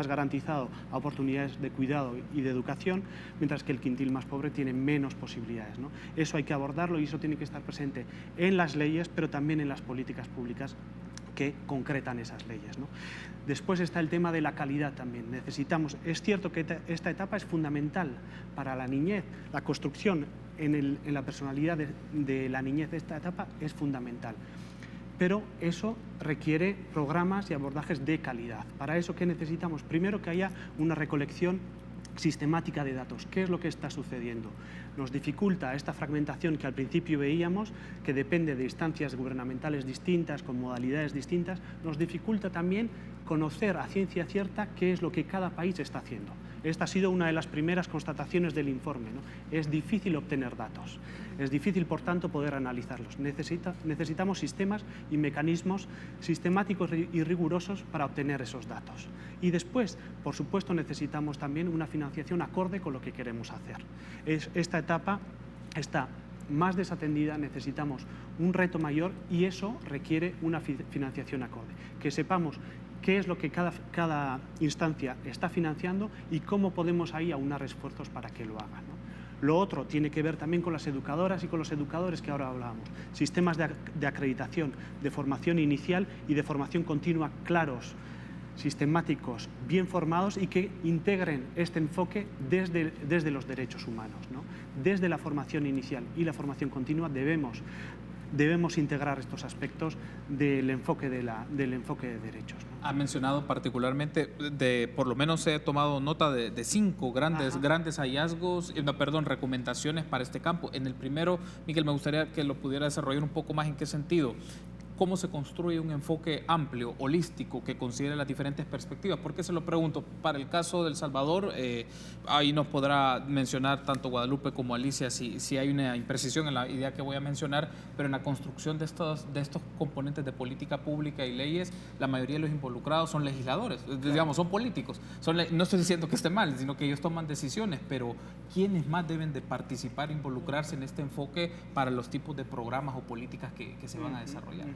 garantizado a oportunidades de cuidado y de educación, mientras que el quintil más pobre tiene menos posibilidades, ¿no? Eso hay que abordarlo y eso tiene que estar presente en las leyes, pero también en las políticas públicas que concretan esas leyes, ¿no? Después está el tema de la calidad también. Necesitamos, es cierto que esta etapa es fundamental para la niñez, la construcción en la personalidad de la niñez de esta etapa es fundamental. Pero eso requiere programas y abordajes de calidad. Para eso, ¿qué necesitamos? Primero, que haya una recolección sistemática de datos. ¿Qué es lo que está sucediendo? Nos dificulta esta fragmentación que al principio veíamos, que depende de instancias gubernamentales distintas, con modalidades distintas, nos dificulta también conocer a ciencia cierta qué es lo que cada país está haciendo. Esta ha sido una de las primeras constataciones del informe, ¿no? Es difícil obtener datos, es difícil, por tanto, poder analizarlos. Necesitamos sistemas y mecanismos sistemáticos y rigurosos para obtener esos datos. Y después, por supuesto, necesitamos también una financiación acorde con lo que queremos hacer. Esta etapa está más desatendida, necesitamos un reto mayor y eso requiere una financiación acorde. Que sepamos qué es lo que cada instancia está financiando y cómo podemos ahí aunar esfuerzos para que lo hagan, ¿no? Lo otro tiene que ver también con las educadoras y con los educadores que ahora hablábamos. Sistemas de acreditación, de formación inicial y de formación continua claros, sistemáticos, bien formados y que integren este enfoque desde los derechos humanos, ¿no? Desde la formación inicial y la formación continua debemos integrar estos aspectos del enfoque de derechos, ¿no? Ha mencionado particularmente, por lo menos he tomado nota de 5 grandes hallazgos, recomendaciones para este campo. En el primero, Miguel, me gustaría que lo pudiera desarrollar un poco más. ¿En qué sentido? ¿Cómo se construye un enfoque amplio, holístico, que considere las diferentes perspectivas? ¿Por qué se lo pregunto? Para el caso de El Salvador, ahí nos podrá mencionar tanto Guadalupe como Alicia si hay una imprecisión en la idea que voy a mencionar, pero en la construcción de estos componentes de política pública y leyes, la mayoría de los involucrados son legisladores, digamos, son políticos. No estoy diciendo que esté mal, sino que ellos toman decisiones, pero ¿quiénes más deben de participar, involucrarse en este enfoque para los tipos de programas o políticas que se van a desarrollar?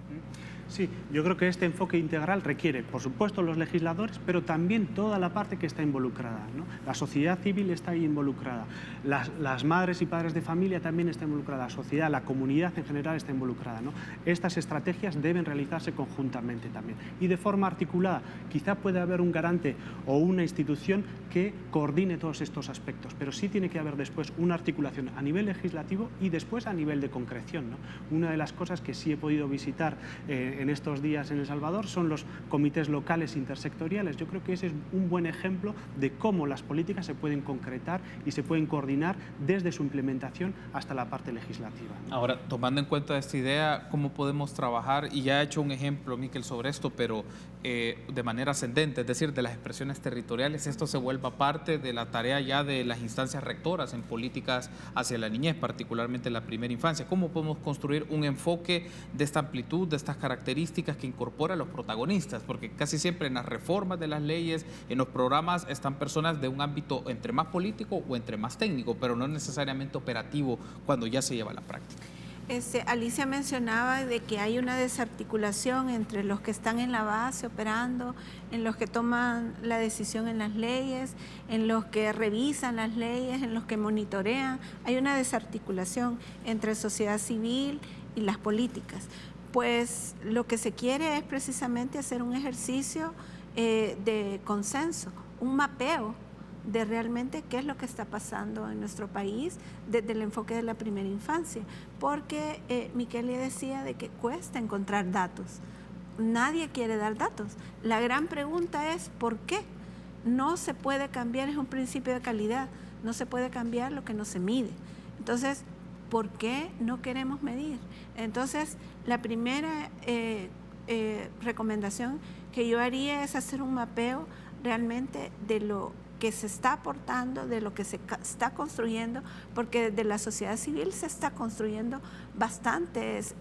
Sí, yo creo que este enfoque integral requiere, por supuesto, los legisladores, pero también toda la parte que está involucrada, ¿no? La sociedad civil está ahí involucrada, las madres y padres de familia también están involucradas, la sociedad, la comunidad en general está involucrada, ¿no? Estas estrategias deben realizarse conjuntamente también y de forma articulada. Quizá pueda haber un garante o una institución que coordine todos estos aspectos, pero sí tiene que haber después una articulación a nivel legislativo y después a nivel de concreción, ¿no? Una de las cosas que sí he podido visitar en estos días en El Salvador son los comités locales intersectoriales. Yo creo que ese es un buen ejemplo de cómo las políticas se pueden concretar y se pueden coordinar desde su implementación hasta la parte legislativa, ¿no? Ahora, tomando en cuenta esta idea, ¿cómo podemos trabajar? Y ya he hecho un ejemplo, Miquel, sobre esto, pero de manera ascendente, es decir, de las expresiones territoriales, esto se vuelva parte de la tarea ya de las instancias rectoras en políticas hacia la niñez, particularmente en la primera infancia. ¿Cómo podemos construir un enfoque de esta amplitud, de estas características que incorpora a los protagonistas? Porque casi siempre en las reformas de las leyes, en los programas, están personas de un ámbito entre más político o entre más técnico, pero no necesariamente operativo cuando ya se lleva a la práctica. Alicia mencionaba de que hay una desarticulación entre los que están en la base operando, en los que toman la decisión en las leyes, en los que revisan las leyes, en los que monitorean. Hay una desarticulación entre sociedad civil y las políticas. pues lo que se quiere es precisamente hacer un ejercicio de consenso, un mapeo de realmente qué es lo que está pasando en nuestro país desde el enfoque de la primera infancia, porque Miquelia decía de que cuesta encontrar datos. Nadie quiere dar datos. La gran pregunta es ¿por qué? No se puede cambiar, es un principio de calidad, no se puede cambiar lo que no se mide. Entonces, ¿por qué no queremos medir? Entonces, la primera recomendación que yo haría es hacer un mapeo realmente de lo que se está aportando, de lo que se está construyendo, porque desde la sociedad civil se está construyendo bastantes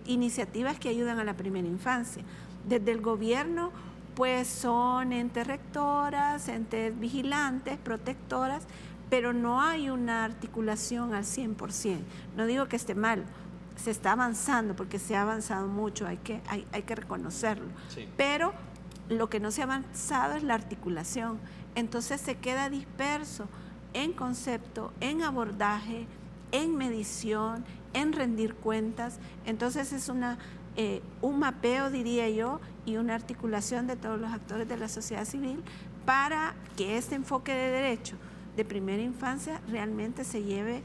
iniciativas que ayudan a la primera infancia. Desde el gobierno, pues son entes rectoras, entes vigilantes, protectoras, pero no hay una articulación al 100%. No digo que esté mal, se está avanzando, porque se ha avanzado mucho, hay que reconocerlo. Sí. Pero lo que no se ha avanzado es la articulación. Entonces se queda disperso en concepto, en abordaje, en medición, en rendir cuentas. Entonces es un mapeo, diría yo, y una articulación de todos los actores de la sociedad civil para que este enfoque de derecho de primera infancia realmente se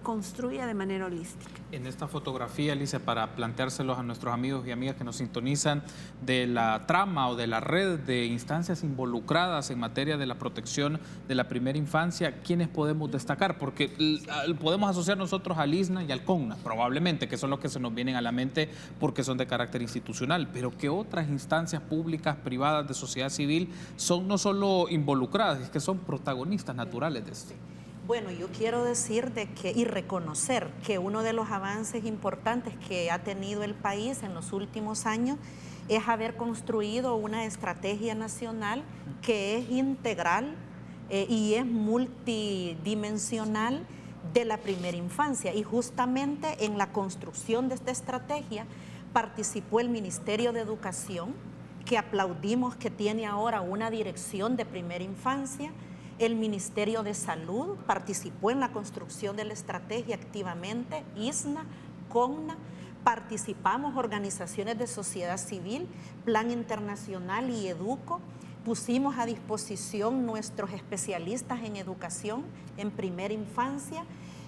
construya de manera holística. En esta fotografía, Alicia, para planteárselos a nuestros amigos y amigas que nos sintonizan, de la trama o de la red de instancias involucradas en materia de la protección de la primera infancia, ¿quiénes podemos destacar? Porque podemos asociar nosotros al ISNA y al CONNA, probablemente, que son los que se nos vienen a la mente porque son de carácter institucional, pero ¿qué otras instancias públicas, privadas, de sociedad civil son no solo involucradas, es que son protagonistas naturales de esto? Bueno, yo quiero decir y reconocer que uno de los avances importantes que ha tenido el país en los últimos años es haber construido una estrategia nacional que es integral y es multidimensional de la primera infancia. Y justamente en la construcción de esta estrategia participó el Ministerio de Educación, que aplaudimos que tiene ahora una dirección de primera infancia. El Ministerio de Salud participó en la construcción de la estrategia activamente, ISNA, CONNA, participamos organizaciones de sociedad civil, Plan Internacional y EDUCO, pusimos a disposición nuestros especialistas en educación en primera infancia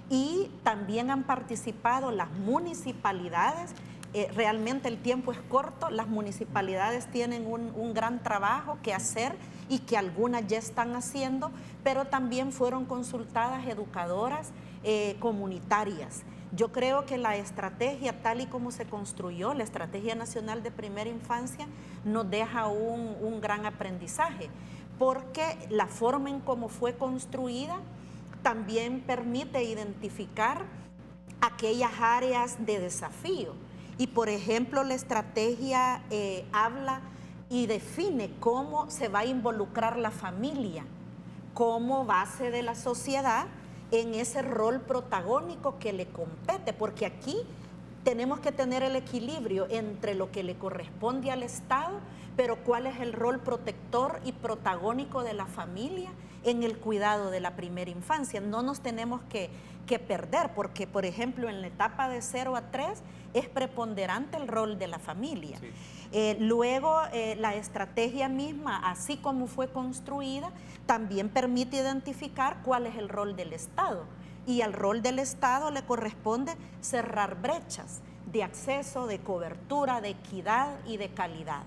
y también han participado las municipalidades. Realmente el tiempo es corto, las municipalidades tienen un gran trabajo que hacer y que algunas ya están haciendo, pero también fueron consultadas educadoras comunitarias. Yo creo que la estrategia tal y como se construyó, la Estrategia Nacional de Primera Infancia, nos deja un gran aprendizaje, porque la forma en cómo fue construida también permite identificar aquellas áreas de desafío. Y por ejemplo, la estrategia habla y define cómo se va a involucrar la familia como base de la sociedad en ese rol protagónico que le compete, porque aquí tenemos que tener el equilibrio entre lo que le corresponde al Estado, pero cuál es el rol protector y protagónico de la familia en el cuidado de la primera infancia. No nos tenemos que perder, porque por ejemplo en la etapa de 0 a 3 es preponderante el rol de la familia. Sí. Luego la estrategia misma, así como fue construida, también permite identificar cuál es el rol del Estado. Y al rol del Estado le corresponde cerrar brechas de acceso, de cobertura, de equidad y de calidad.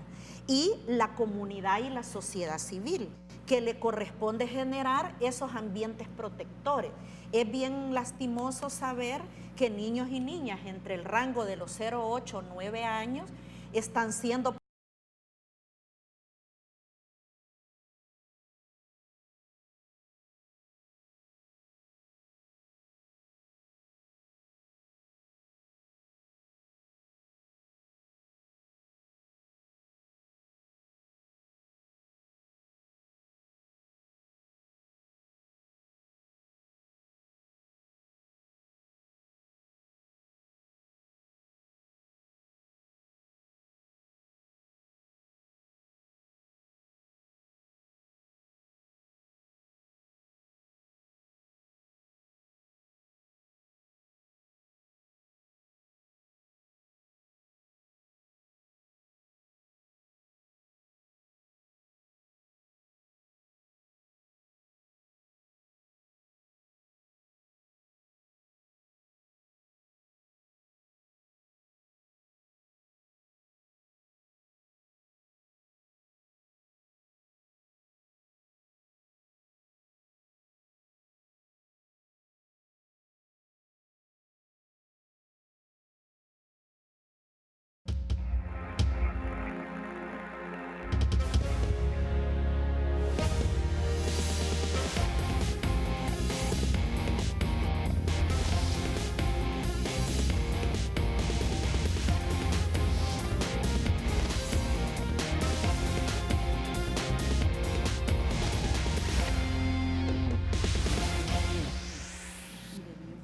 Y la comunidad y la sociedad civil, que le corresponde generar esos ambientes protectores. Es bien lastimoso saber que niños y niñas entre el rango de los 0, 8, 9 años están siendo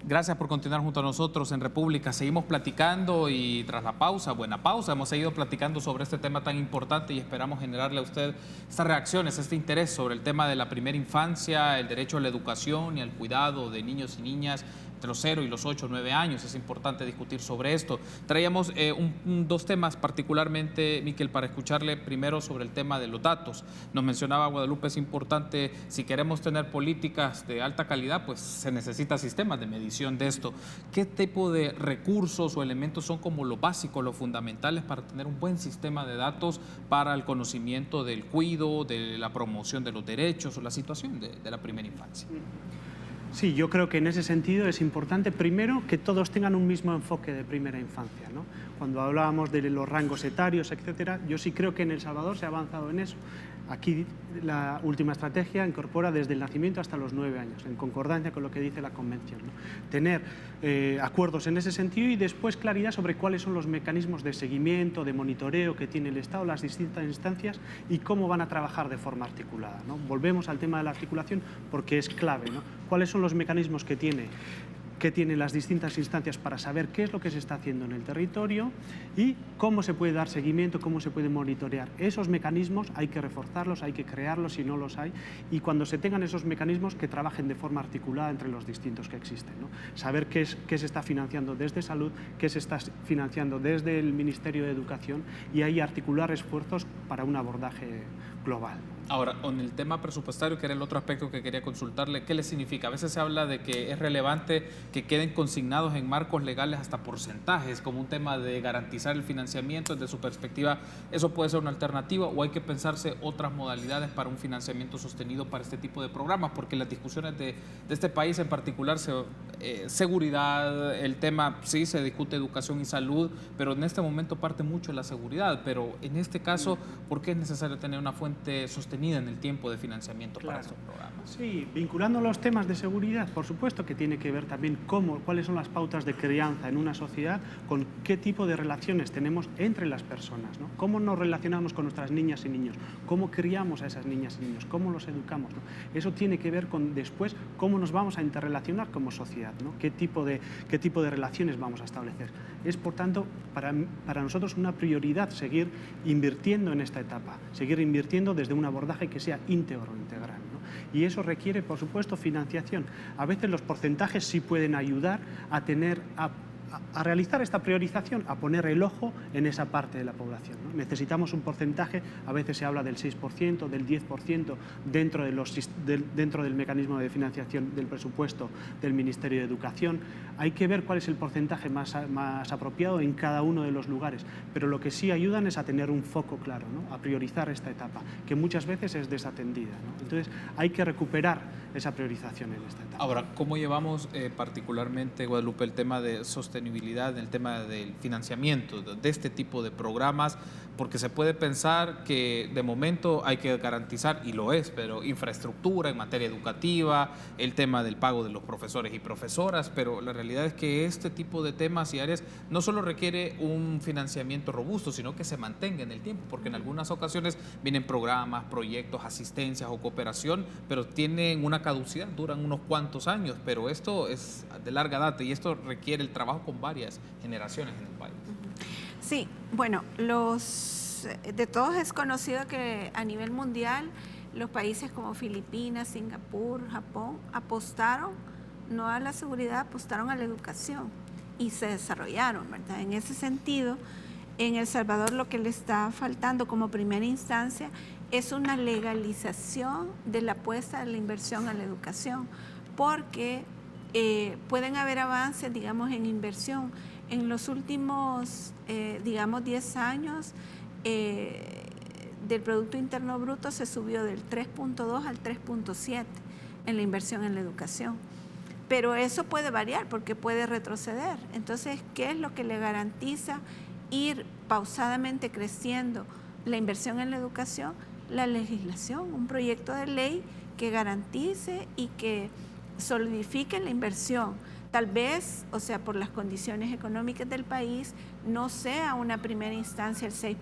Gracias por continuar junto a nosotros en República. Seguimos platicando y tras la pausa, buena pausa, hemos seguido platicando sobre este tema tan importante y esperamos generarle a usted estas reacciones, este interés sobre el tema de la primera infancia, el derecho a la educación y al cuidado de niños y niñas entre los 0 y los 8 o 9 años. Es importante discutir sobre esto. Traíamos dos temas particularmente, Miquel, para escucharle primero sobre el tema de los datos. Nos mencionaba Guadalupe, es importante, si queremos tener políticas de alta calidad, pues se necesita sistemas de medición de esto. ¿Qué tipo de recursos o elementos son como lo básico, lo fundamentales para tener un buen sistema de datos para el conocimiento del cuidado, de la promoción de los derechos o la situación de la primera infancia? Sí, yo creo que en ese sentido es importante, primero, que todos tengan un mismo enfoque de primera infancia, ¿no? Cuando hablábamos de los rangos etarios, etcétera, yo sí creo que en El Salvador se ha avanzado en eso. Aquí la última estrategia incorpora desde el nacimiento hasta los 9 años, en concordancia con lo que dice la Convención, ¿no? Tener acuerdos en ese sentido y después claridad sobre cuáles son los mecanismos de seguimiento, de monitoreo que tiene el Estado, las distintas instancias y cómo van a trabajar de forma articulada, ¿no? Volvemos al tema de la articulación porque es clave, ¿no? ¿Cuáles son los mecanismos que tienen las distintas instancias para saber qué es lo que se está haciendo en el territorio y cómo se puede dar seguimiento, cómo se puede monitorear? Esos mecanismos hay que reforzarlos, hay que crearlos si no los hay, y cuando se tengan esos mecanismos que trabajen de forma articulada entre los distintos que existen, ¿no? Saber qué se está financiando desde salud, qué se está financiando desde el Ministerio de Educación y ahí articular esfuerzos para un abordaje global. Ahora, en el tema presupuestario, que era el otro aspecto que quería consultarle, ¿qué le significa? A veces se habla de que es relevante que queden consignados en marcos legales hasta porcentajes, como un tema de garantizar el financiamiento. Desde su perspectiva, ¿eso puede ser una alternativa o hay que pensarse otras modalidades para un financiamiento sostenido para este tipo de programas? Porque las discusiones de este país en particular, seguridad, el tema, sí, se discute educación y salud, pero en este momento parte mucho de la seguridad. Pero en este caso, ¿por qué es necesario tener una fuente sostenida en el tiempo de financiamiento para estos programas? Sí, vinculando los temas de seguridad, por supuesto que tiene que ver también cuáles son las pautas de crianza en una sociedad, con qué tipo de relaciones tenemos entre las personas, ¿no? Cómo nos relacionamos con nuestras niñas y niños, cómo criamos a esas niñas y niños, cómo los educamos, ¿no? Eso tiene que ver con después cómo nos vamos a interrelacionar como sociedad, ¿no? Qué tipo de relaciones vamos a establecer. Es, por tanto, para nosotros una prioridad seguir invirtiendo en esta etapa, seguir invirtiendo desde un abordaje que sea íntegro, integral, ¿no? Y eso requiere, por supuesto, financiación. A veces los porcentajes sí pueden ayudar a realizar esta priorización, a poner el ojo en esa parte de la población, ¿no? Necesitamos un porcentaje, a veces se habla del 6%, del 10% dentro del mecanismo de financiación del presupuesto del Ministerio de Educación. Hay que ver cuál es el porcentaje más apropiado en cada uno de los lugares, pero lo que sí ayudan es a tener un foco claro, ¿no? A priorizar esta etapa, que muchas veces es desatendida, ¿no? Entonces hay que recuperar esa priorización en esta etapa. Ahora, ¿cómo llevamos particularmente, Guadalupe, el tema de sostenibilidad, el tema del financiamiento de este tipo de programas? Porque se puede pensar que de momento hay que garantizar, y lo es, pero infraestructura en materia educativa, el tema del pago de los profesores y profesoras, pero la realidad es que este tipo de temas y áreas no solo requiere un financiamiento robusto, sino que se mantenga en el tiempo, porque en algunas ocasiones vienen programas, proyectos, asistencias o cooperación, pero tienen una caducidad, duran unos cuantos años, pero esto es de larga data y esto requiere el trabajo con varias generaciones en el país. Sí, bueno, de todos es conocido que a nivel mundial los países como Filipinas, Singapur, Japón apostaron no a la seguridad, apostaron a la educación y se desarrollaron, ¿verdad? En ese sentido, en El Salvador lo que le está faltando como primera instancia es una legalización de la apuesta de la inversión a la educación, porque pueden haber avances, digamos, en inversión. En los últimos, 10 años, del Producto Interno Bruto se subió del 3.2 al 3.7 en la inversión en la educación. Pero eso puede variar porque puede retroceder. Entonces, ¿qué es lo que le garantiza ir pausadamente creciendo la inversión en la educación? La legislación, un proyecto de ley que garantice y que solidifique la inversión. Tal vez, o sea, por las condiciones económicas del país, no sea una primera instancia el 6%.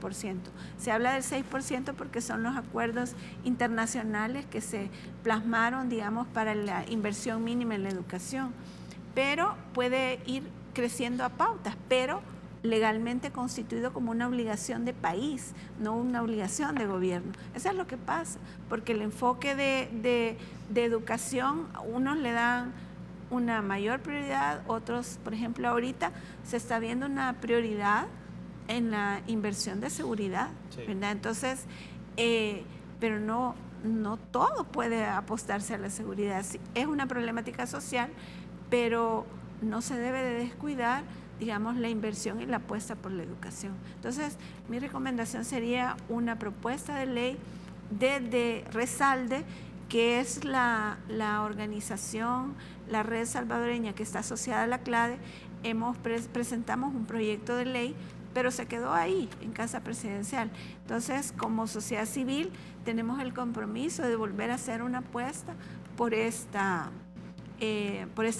Se habla del 6% porque son los acuerdos internacionales que se plasmaron, digamos, para la inversión mínima en la educación. pero puede ir creciendo a pautas, pero legalmente constituido como una obligación de país, no una obligación de gobierno. Eso es lo que pasa, porque el enfoque de educación, unos le dan una mayor prioridad, otros, por ejemplo, ahorita se está viendo una prioridad en la inversión de seguridad, sí, ¿verdad? Entonces, pero no todo puede apostarse a la seguridad. Es una problemática social, pero no se debe de descuidar, digamos, la inversión y la apuesta por la educación. Entonces, mi recomendación sería una propuesta de ley desde Resalde, que es la organización, la red salvadoreña que está asociada a la CLADE. Presentamos un proyecto de ley, pero se quedó ahí, en Casa Presidencial. Entonces, como sociedad civil, tenemos el compromiso de volver a hacer una apuesta por esta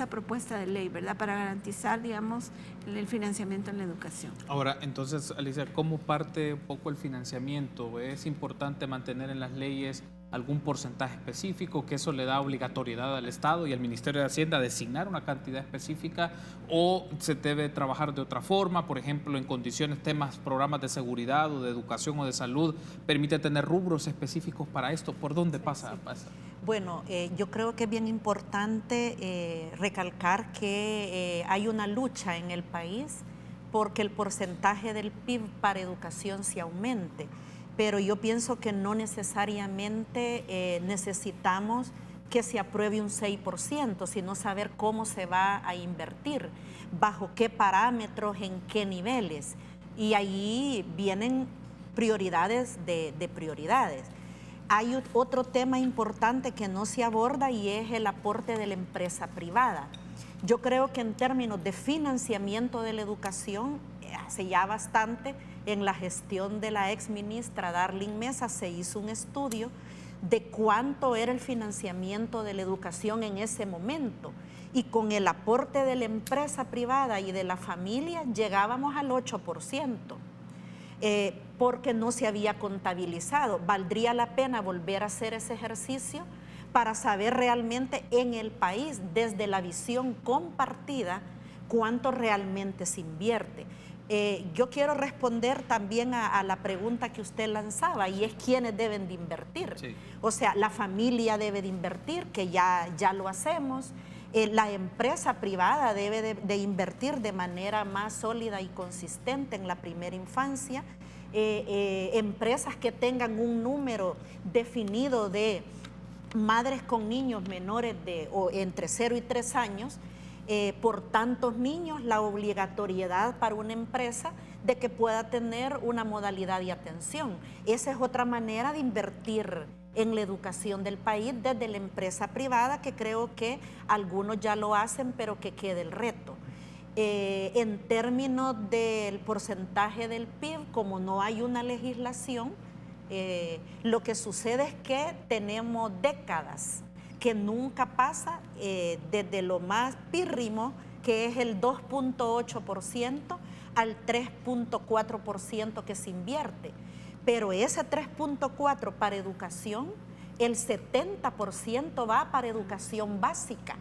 propuesta de ley, ¿verdad? Para garantizar, digamos, el financiamiento en la educación. Ahora, entonces, Alicia, ¿cómo parte un poco el financiamiento? ¿Es importante mantener en las leyes algún porcentaje específico, que eso le da obligatoriedad al Estado y al Ministerio de Hacienda a designar una cantidad específica, o se debe trabajar de otra forma, por ejemplo, en condiciones, temas, programas de seguridad o de educación o de salud, permite tener rubros específicos para esto? ¿Por dónde pasa? Bueno, yo creo que es bien importante recalcar que hay una lucha en el país porque el porcentaje del PIB para educación se aumente, pero yo pienso que no necesariamente necesitamos que se apruebe un 6%, sino saber cómo se va a invertir, bajo qué parámetros, en qué niveles. Y ahí vienen prioridades de prioridades. Hay otro tema importante que no se aborda y es el aporte de la empresa privada. Yo creo que en términos de financiamiento de la educación, hace ya bastante, en la gestión de la exministra Darling Mesa se hizo un estudio de cuánto era el financiamiento de la educación en ese momento. Y con el aporte de la empresa privada y de la familia llegábamos al 8%. Porque no se había contabilizado. Valdría la pena volver a hacer ese ejercicio para saber realmente en el país, desde la visión compartida, cuánto realmente se invierte. Yo quiero responder también a la pregunta que usted lanzaba, y es quiénes deben de invertir. Sí. O sea, la familia debe de invertir, que ya lo hacemos. La empresa privada debe de invertir de manera más sólida y consistente en la primera infancia. Empresas que tengan un número definido de madres con niños menores o entre 0 y 3 años, por tantos niños, la obligatoriedad para una empresa de que pueda tener una modalidad de atención. Esa es otra manera de invertir en la educación del país desde la empresa privada, que creo que algunos ya lo hacen, pero que quede el reto. En términos del porcentaje del PIB, como no hay una legislación, lo que sucede es que tenemos décadas que nunca pasa, desde lo más pírrimo, que es el 2.8%, al 3.4% que se invierte. Pero ese 3.4% para educación, el 70% va para educación básica.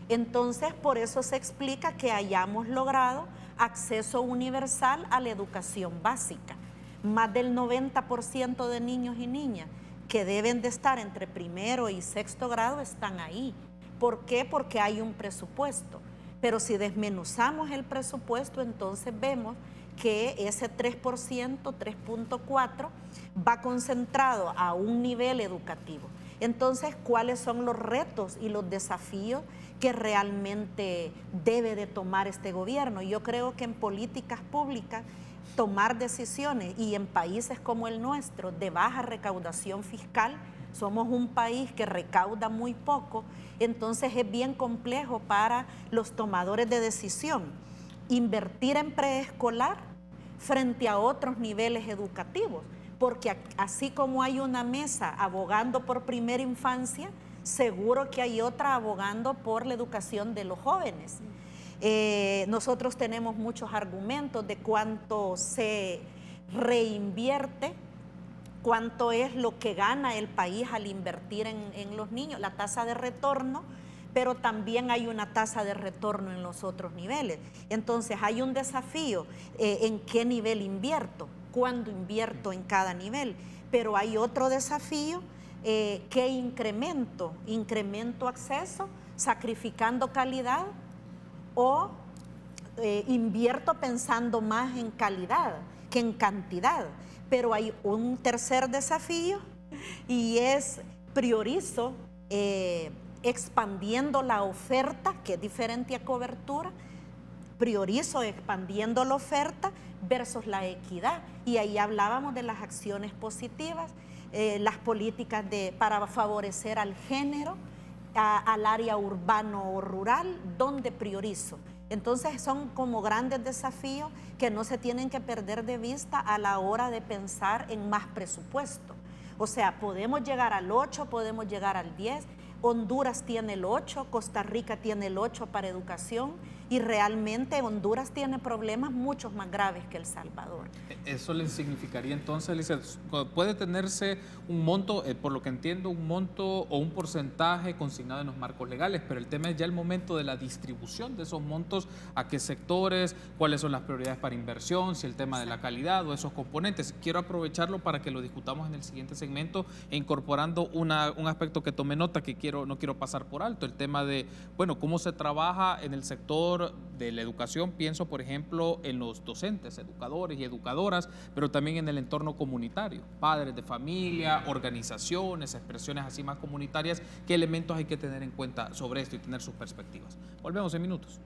Entonces, por eso se explica que hayamos logrado acceso universal a la educación básica. Más del 90% de niños y niñas que deben de estar entre primero y sexto grado están ahí. ¿Por qué? Porque hay un presupuesto. Pero si desmenuzamos el presupuesto, entonces vemos que ese 3%, 3.4%, va concentrado a un nivel educativo. Entonces, ¿cuáles son los retos y los desafíos que realmente debe de tomar este gobierno? Yo creo que en políticas públicas, tomar decisiones, y en países como el nuestro, de baja recaudación fiscal, somos un país que recauda muy poco, entonces es bien complejo para los tomadores de decisión invertir en preescolar frente a otros niveles educativos, porque así como hay una mesa abogando por primera infancia, seguro que hay otra abogando por la educación de los jóvenes. Nosotros tenemos muchos argumentos de cuánto se reinvierte, cuánto es lo que gana el país al invertir en los niños, la tasa de retorno, pero también hay una tasa de retorno en los otros niveles. Entonces hay un desafío en qué nivel invierto, cuándo invierto en cada nivel, pero hay otro desafío, qué incremento acceso, sacrificando calidad, o invierto pensando más en calidad que en cantidad. Pero hay un tercer desafío y es priorizo expandiendo la oferta, que es diferente a cobertura, priorizo expandiendo la oferta versus la equidad. Y ahí hablábamos de las acciones positivas, las políticas para favorecer al género, al área urbano o rural, donde priorizo. Entonces son como grandes desafíos que no se tienen que perder de vista a la hora de pensar en más presupuesto. O sea, podemos llegar al 8, podemos llegar al 10, Honduras tiene el 8, Costa Rica tiene el 8 para educación, y realmente Honduras tiene problemas mucho más graves que El Salvador. ¿Eso le significaría entonces, Alicia, puede tenerse un monto, por lo que entiendo, un monto o un porcentaje consignado en los marcos legales, pero el tema es ya el momento de la distribución de esos montos, a qué sectores, cuáles son las prioridades para inversión, si el tema de la calidad o esos componentes? Quiero aprovecharlo para que lo discutamos en el siguiente segmento, incorporando un aspecto que tomé nota, que no quiero pasar por alto, el tema de, bueno, cómo se trabaja en el sector de la educación. Pienso, por ejemplo, en los docentes, educadores y educadoras, pero también en el entorno comunitario, padres de familia, organizaciones, expresiones así más comunitarias. ¿Qué elementos hay que tener en cuenta sobre esto y tener sus perspectivas? Volvemos en minutos.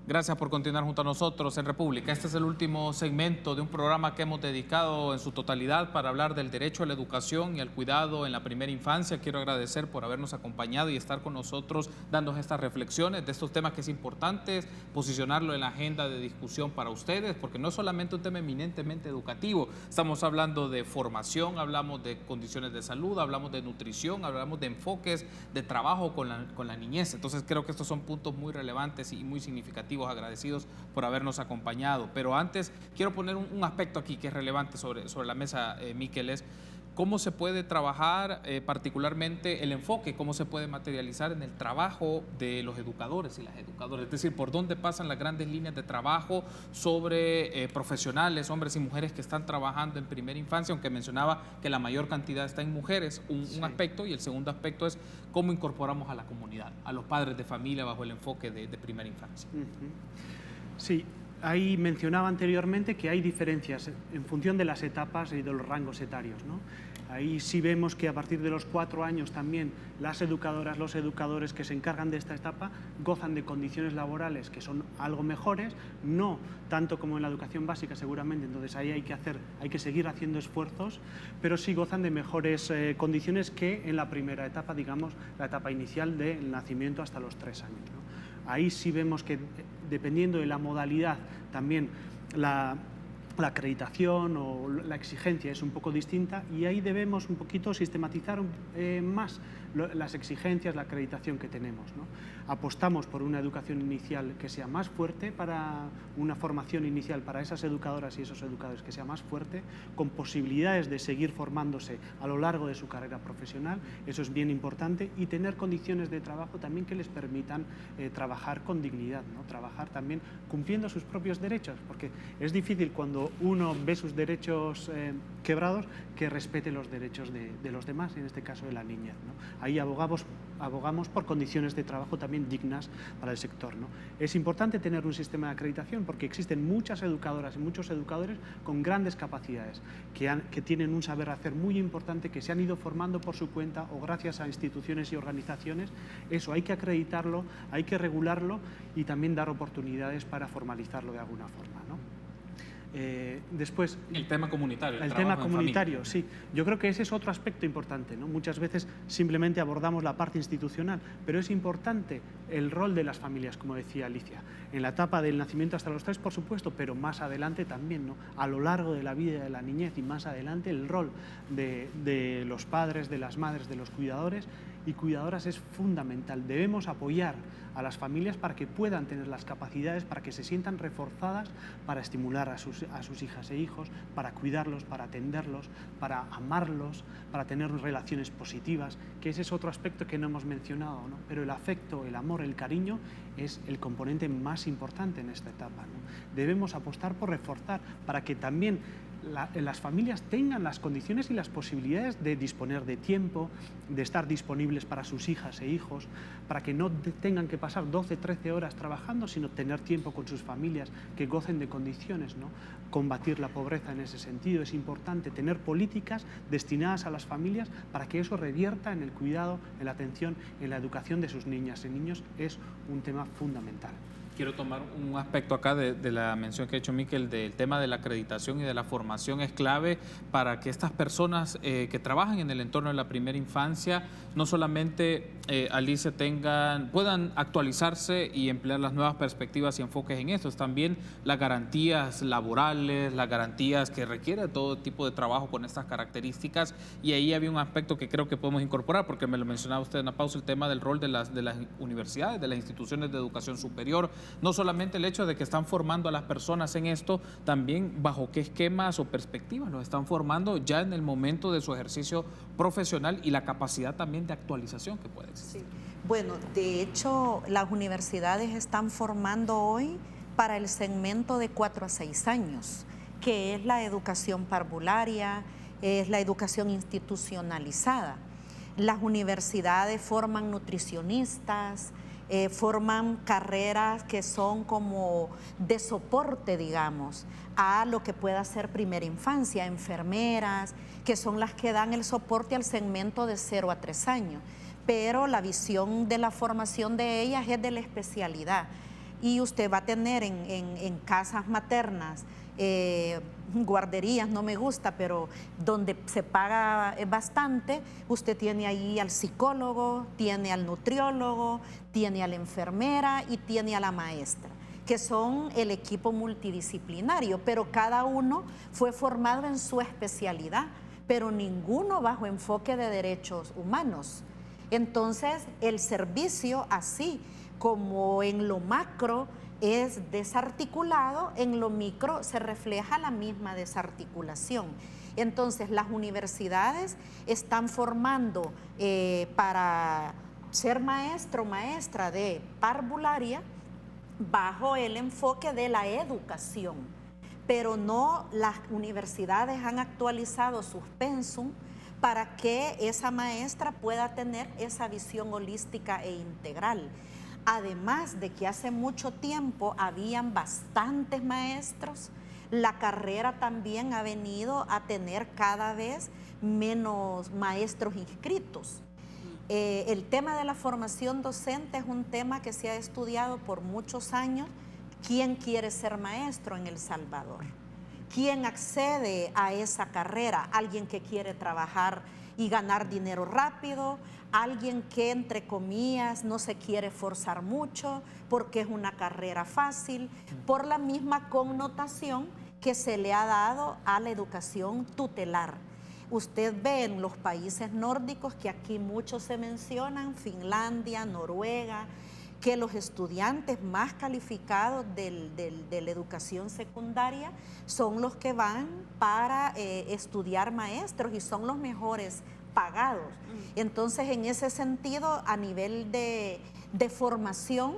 Gracias por continuar junto a nosotros en República. Este es el último segmento de un programa que hemos dedicado en su totalidad para hablar del derecho a la educación y al cuidado en la primera infancia. Quiero agradecer por habernos acompañado y estar con nosotros dando estas reflexiones de estos temas que es importante posicionarlo en la agenda de discusión para ustedes, porque no es solamente un tema eminentemente educativo. Estamos hablando de formación, hablamos de condiciones de salud, hablamos de nutrición, hablamos de enfoques de trabajo con la niñez. Entonces creo que estos son puntos muy relevantes y muy significativos. Agradecidos por habernos acompañado. Pero antes quiero poner un aspecto aquí que es relevante sobre la mesa, Miquel, es cómo se puede trabajar particularmente el enfoque, cómo se puede materializar en el trabajo de los educadores y las educadoras, es decir, por dónde pasan las grandes líneas de trabajo sobre profesionales, hombres y mujeres que están trabajando en primera infancia, aunque mencionaba que la mayor cantidad está en mujeres, un aspecto, y el segundo aspecto es cómo incorporamos a la comunidad, a los padres de familia bajo el enfoque de primera infancia. Sí. Ahí mencionaba anteriormente que hay diferencias en función de las etapas y de los rangos etarios, ¿no? Ahí sí vemos que a partir de los 4 años también las educadoras, los educadores que se encargan de esta etapa gozan de condiciones laborales que son algo mejores, no tanto como en la educación básica seguramente, entonces ahí hay que seguir haciendo esfuerzos, pero sí gozan de mejores condiciones que en la primera etapa, digamos, la etapa inicial del nacimiento hasta los 3 años, ¿no? Ahí sí vemos que dependiendo de la modalidad también la acreditación o la exigencia es un poco distinta, y ahí debemos un poquito sistematizar más las exigencias, la acreditación que tenemos, ¿no? Apostamos por una educación inicial que sea más fuerte, para una formación inicial para esas educadoras y esos educadores que sea más fuerte, con posibilidades de seguir formándose a lo largo de su carrera profesional. Eso es bien importante, y tener condiciones de trabajo también que les permitan trabajar con dignidad, ¿no? Trabajar también cumpliendo sus propios derechos, porque es difícil cuando uno ve sus derechos quebrados que respete los derechos de los demás, en este caso de la niñez, ¿no? Ahí abogamos por condiciones de trabajo también dignas para el sector, ¿no? Es importante tener un sistema de acreditación porque existen muchas educadoras y muchos educadores con grandes capacidades que tienen un saber hacer muy importante, que se han ido formando por su cuenta o gracias a instituciones y organizaciones. Eso hay que acreditarlo, hay que regularlo y también dar oportunidades para formalizarlo de alguna forma, ¿no? Después, el tema comunitario. El tema comunitario, sí. Yo creo que ese es otro aspecto importante, ¿no? Muchas veces simplemente abordamos la parte institucional, pero es importante el rol de las familias, como decía Alicia. En la etapa del nacimiento hasta los 3, por supuesto, pero más adelante también, ¿no? A lo largo de la vida de la niñez y más adelante, el rol de los padres, de las madres, de los cuidadores y cuidadoras es fundamental. Debemos apoyar a las familias para que puedan tener las capacidades, para que se sientan reforzadas para estimular a sus hijas e hijos, para cuidarlos, para atenderlos, para amarlos, para tener relaciones positivas, que ese es otro aspecto que no hemos mencionado, ¿no? Pero el afecto, el amor, el cariño es el componente más importante en esta etapa, ¿no? Debemos apostar por reforzar para que también las familias tengan las condiciones y las posibilidades de disponer de tiempo, de estar disponibles para sus hijas e hijos, para que no tengan que pasar 12, 13 horas trabajando, sino tener tiempo con sus familias, que gocen de condiciones, ¿no? Combatir la pobreza en ese sentido. Es importante tener políticas destinadas a las familias para que eso revierta en el cuidado, en la atención, en la educación de sus niñas y niños. Es un tema fundamental. Quiero tomar un aspecto acá de la mención que ha hecho Miquel del tema de la acreditación y de la formación. Es clave para que estas personas que trabajan en el entorno de la primera infancia no solamente, Alicia, puedan actualizarse y emplear las nuevas perspectivas y enfoques en esto, también las garantías laborales, las garantías que requiere todo tipo de trabajo con estas características. Y ahí había un aspecto que creo que podemos incorporar, porque me lo mencionaba usted en la pausa, el tema del rol de las universidades, de las instituciones de educación superior. No solamente el hecho de que están formando a las personas en esto, también bajo qué esquemas o perspectivas los están formando ya en el momento de su ejercicio profesional y la capacidad también de actualización que puede existir. Sí. Bueno, de hecho, las universidades están formando hoy para el segmento de 4 a 6 años, que es la educación parvularia, es la educación institucionalizada. Las universidades forman nutricionistas, forman carreras que son como de soporte, digamos, a lo que pueda ser primera infancia, enfermeras, que son las que dan el soporte al segmento de 0 a 3 años. Pero la visión de la formación de ellas es de la especialidad. Y usted va a tener en casas maternas, guarderías, no me gusta, pero donde se paga bastante, usted tiene ahí al psicólogo, tiene al nutriólogo, tiene a la enfermera y tiene a la maestra, que son el equipo multidisciplinario, pero cada uno fue formado en su especialidad, pero ninguno bajo enfoque de derechos humanos. Entonces, el servicio, así como en lo macro es desarticulado, en lo micro se refleja la misma desarticulación. Entonces, las universidades están formando para ser maestro o maestra de parvularia bajo el enfoque de la educación, pero no las universidades han actualizado sus pensum para que esa maestra pueda tener esa visión holística e integral. Además de que hace mucho tiempo habían bastantes maestros, la carrera también ha venido a tener cada vez menos maestros inscritos. El tema de la formación docente es un tema que se ha estudiado por muchos años. ¿Quién quiere ser maestro en El Salvador? ¿Quién accede a esa carrera? ¿Alguien que quiere trabajar y ganar dinero rápido? ¿Alguien que, entre comillas, no se quiere forzar mucho porque es una carrera fácil? Por la misma connotación que se le ha dado a la educación tutelar. Usted ve en los países nórdicos, que aquí muchos se mencionan, Finlandia, Noruega, que los estudiantes más calificados de la educación secundaria son los que van para estudiar maestros y son los mejores pagados. Entonces, en ese sentido, a nivel de formación,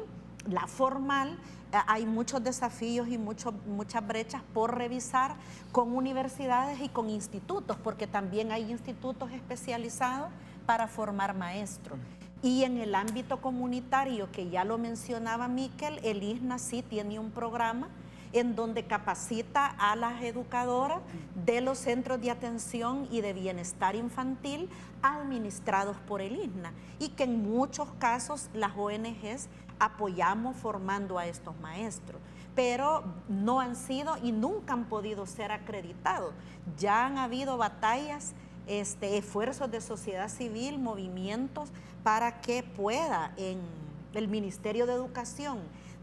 la formal, hay muchos desafíos y muchas brechas por revisar con universidades y con institutos, porque también hay institutos especializados para formar maestros. Y en el ámbito comunitario, que ya lo mencionaba Miquel, el ISNA sí tiene un programa en donde capacita a las educadoras de los centros de atención y de bienestar infantil administrados por el ISNA, y que en muchos casos las ONGs apoyamos formando a estos maestros. pero no han sido y nunca han podido ser acreditados. Ya han habido batallas, esfuerzos de sociedad civil, movimientos para que pueda en el Ministerio de Educación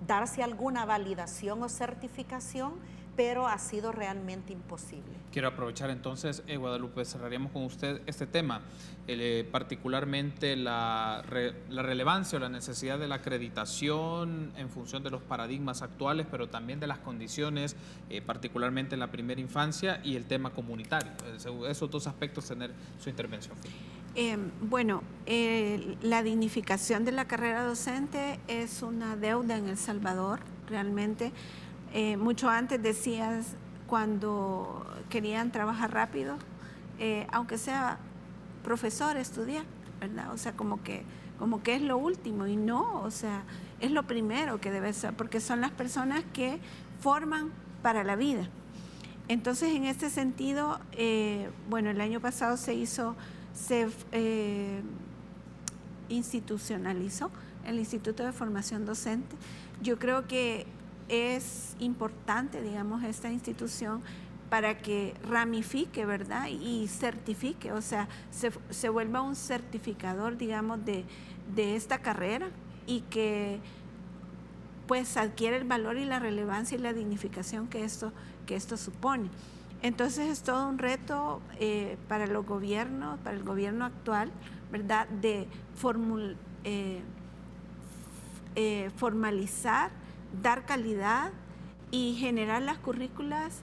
darse alguna validación o certificación, pero ha sido realmente imposible. Quiero aprovechar entonces, Guadalupe, cerraríamos con usted este tema, particularmente la relevancia o la necesidad de la acreditación en función de los paradigmas actuales, pero también de las condiciones, particularmente en la primera infancia, y el tema comunitario. Esos dos aspectos, tener su intervención. La dignificación de la carrera docente es una deuda en El Salvador, realmente. Mucho antes decías, cuando querían trabajar rápido, aunque sea profesor, estudiar, ¿verdad? O sea, como que es lo último, y no, o sea, es lo primero que debe ser, porque son las personas que forman para la vida. Entonces, en este sentido, el año pasado se institucionalizó el Instituto de Formación Docente. Yo creo que es importante, digamos, esta institución para que ramifique, ¿verdad? Y certifique, o sea, se vuelva un certificador, digamos, de esta carrera, y que pues adquiere el valor y la relevancia y la dignificación que esto supone. Entonces es todo un reto para los gobiernos, para el gobierno actual, ¿verdad?, de formalizar, dar calidad y generar las currículas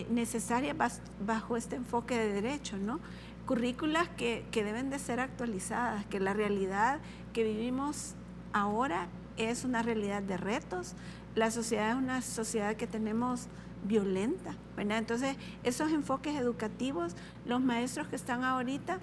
necesarias bajo este enfoque de derecho, ¿no? Currículas que deben de ser actualizadas, que la realidad que vivimos ahora es una realidad de retos. La sociedad es una sociedad que tenemos violenta, ¿verdad? Entonces, esos enfoques educativos, los maestros que están ahorita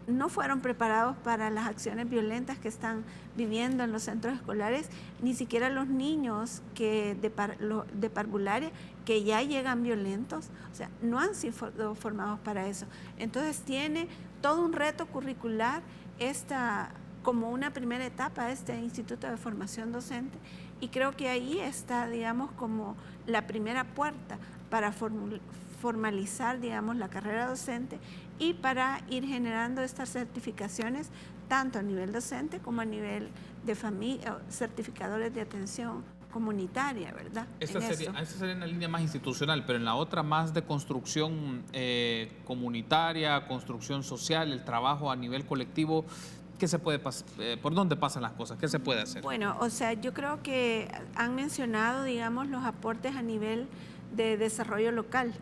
no fueron preparados para las acciones violentas que están viviendo en los centros escolares, ni siquiera los niños de parvularia que ya llegan violentos, o sea, no han sido formados para eso. Entonces tiene todo un reto curricular como una primera etapa este Instituto de Formación Docente, y creo que ahí está, digamos, como la primera puerta para formalizar, digamos, la carrera docente y para ir generando estas certificaciones tanto a nivel docente como a nivel de familia, certificadores de atención comunitaria, ¿verdad? Esta sería una línea más institucional, pero en la otra más de construcción comunitaria, construcción social, el trabajo a nivel colectivo. ¿Qué se puede ¿Por dónde pasan las cosas? ¿Qué se puede hacer? Bueno, o sea, yo creo que han mencionado, digamos, los aportes a nivel de desarrollo local.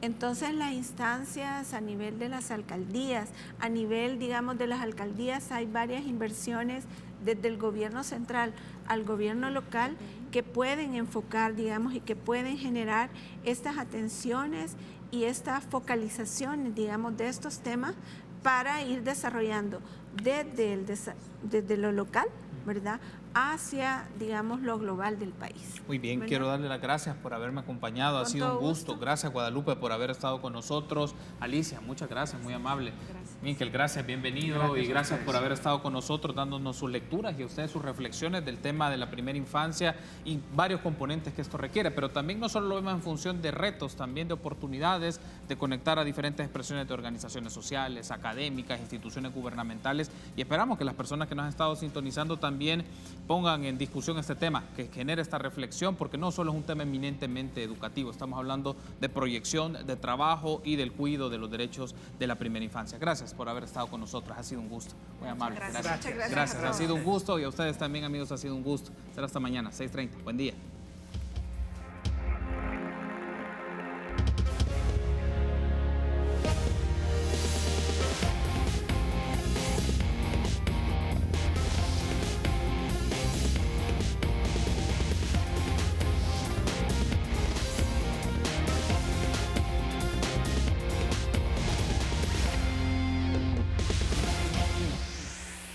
Entonces, las instancias a nivel de las alcaldías, a nivel, digamos, de las alcaldías, hay varias inversiones desde el gobierno central al gobierno local que pueden enfocar, digamos, y que pueden generar estas atenciones y estas focalizaciones, digamos, de estos temas para ir desarrollando desde lo local, ¿verdad?, hacia, digamos, lo global del país. Muy bien, ¿verdad? Quiero darle las gracias por haberme acompañado. Ha sido un gusto. Gracias, Guadalupe, por haber estado con nosotros. Alicia, muchas gracias, muy amable. Gracias. Miquel, gracias, bienvenido, y gracias por haber estado con nosotros, dándonos sus lecturas y a ustedes sus reflexiones del tema de la primera infancia y varios componentes que esto requiere, pero también no solo lo vemos en función de retos, también de oportunidades de conectar a diferentes expresiones de organizaciones sociales, académicas, instituciones gubernamentales, y esperamos que las personas que nos han estado sintonizando también pongan en discusión este tema, que genere esta reflexión, porque no solo es un tema eminentemente educativo, estamos hablando de proyección, de trabajo y del cuidado de los derechos de la primera infancia. Gracias por haber estado con nosotros, ha sido un gusto, muy amable. Gracias. Gracias. Ha sido un gusto, y a ustedes también, amigos, ha sido un gusto. Será hasta mañana, 6:30. Buen día.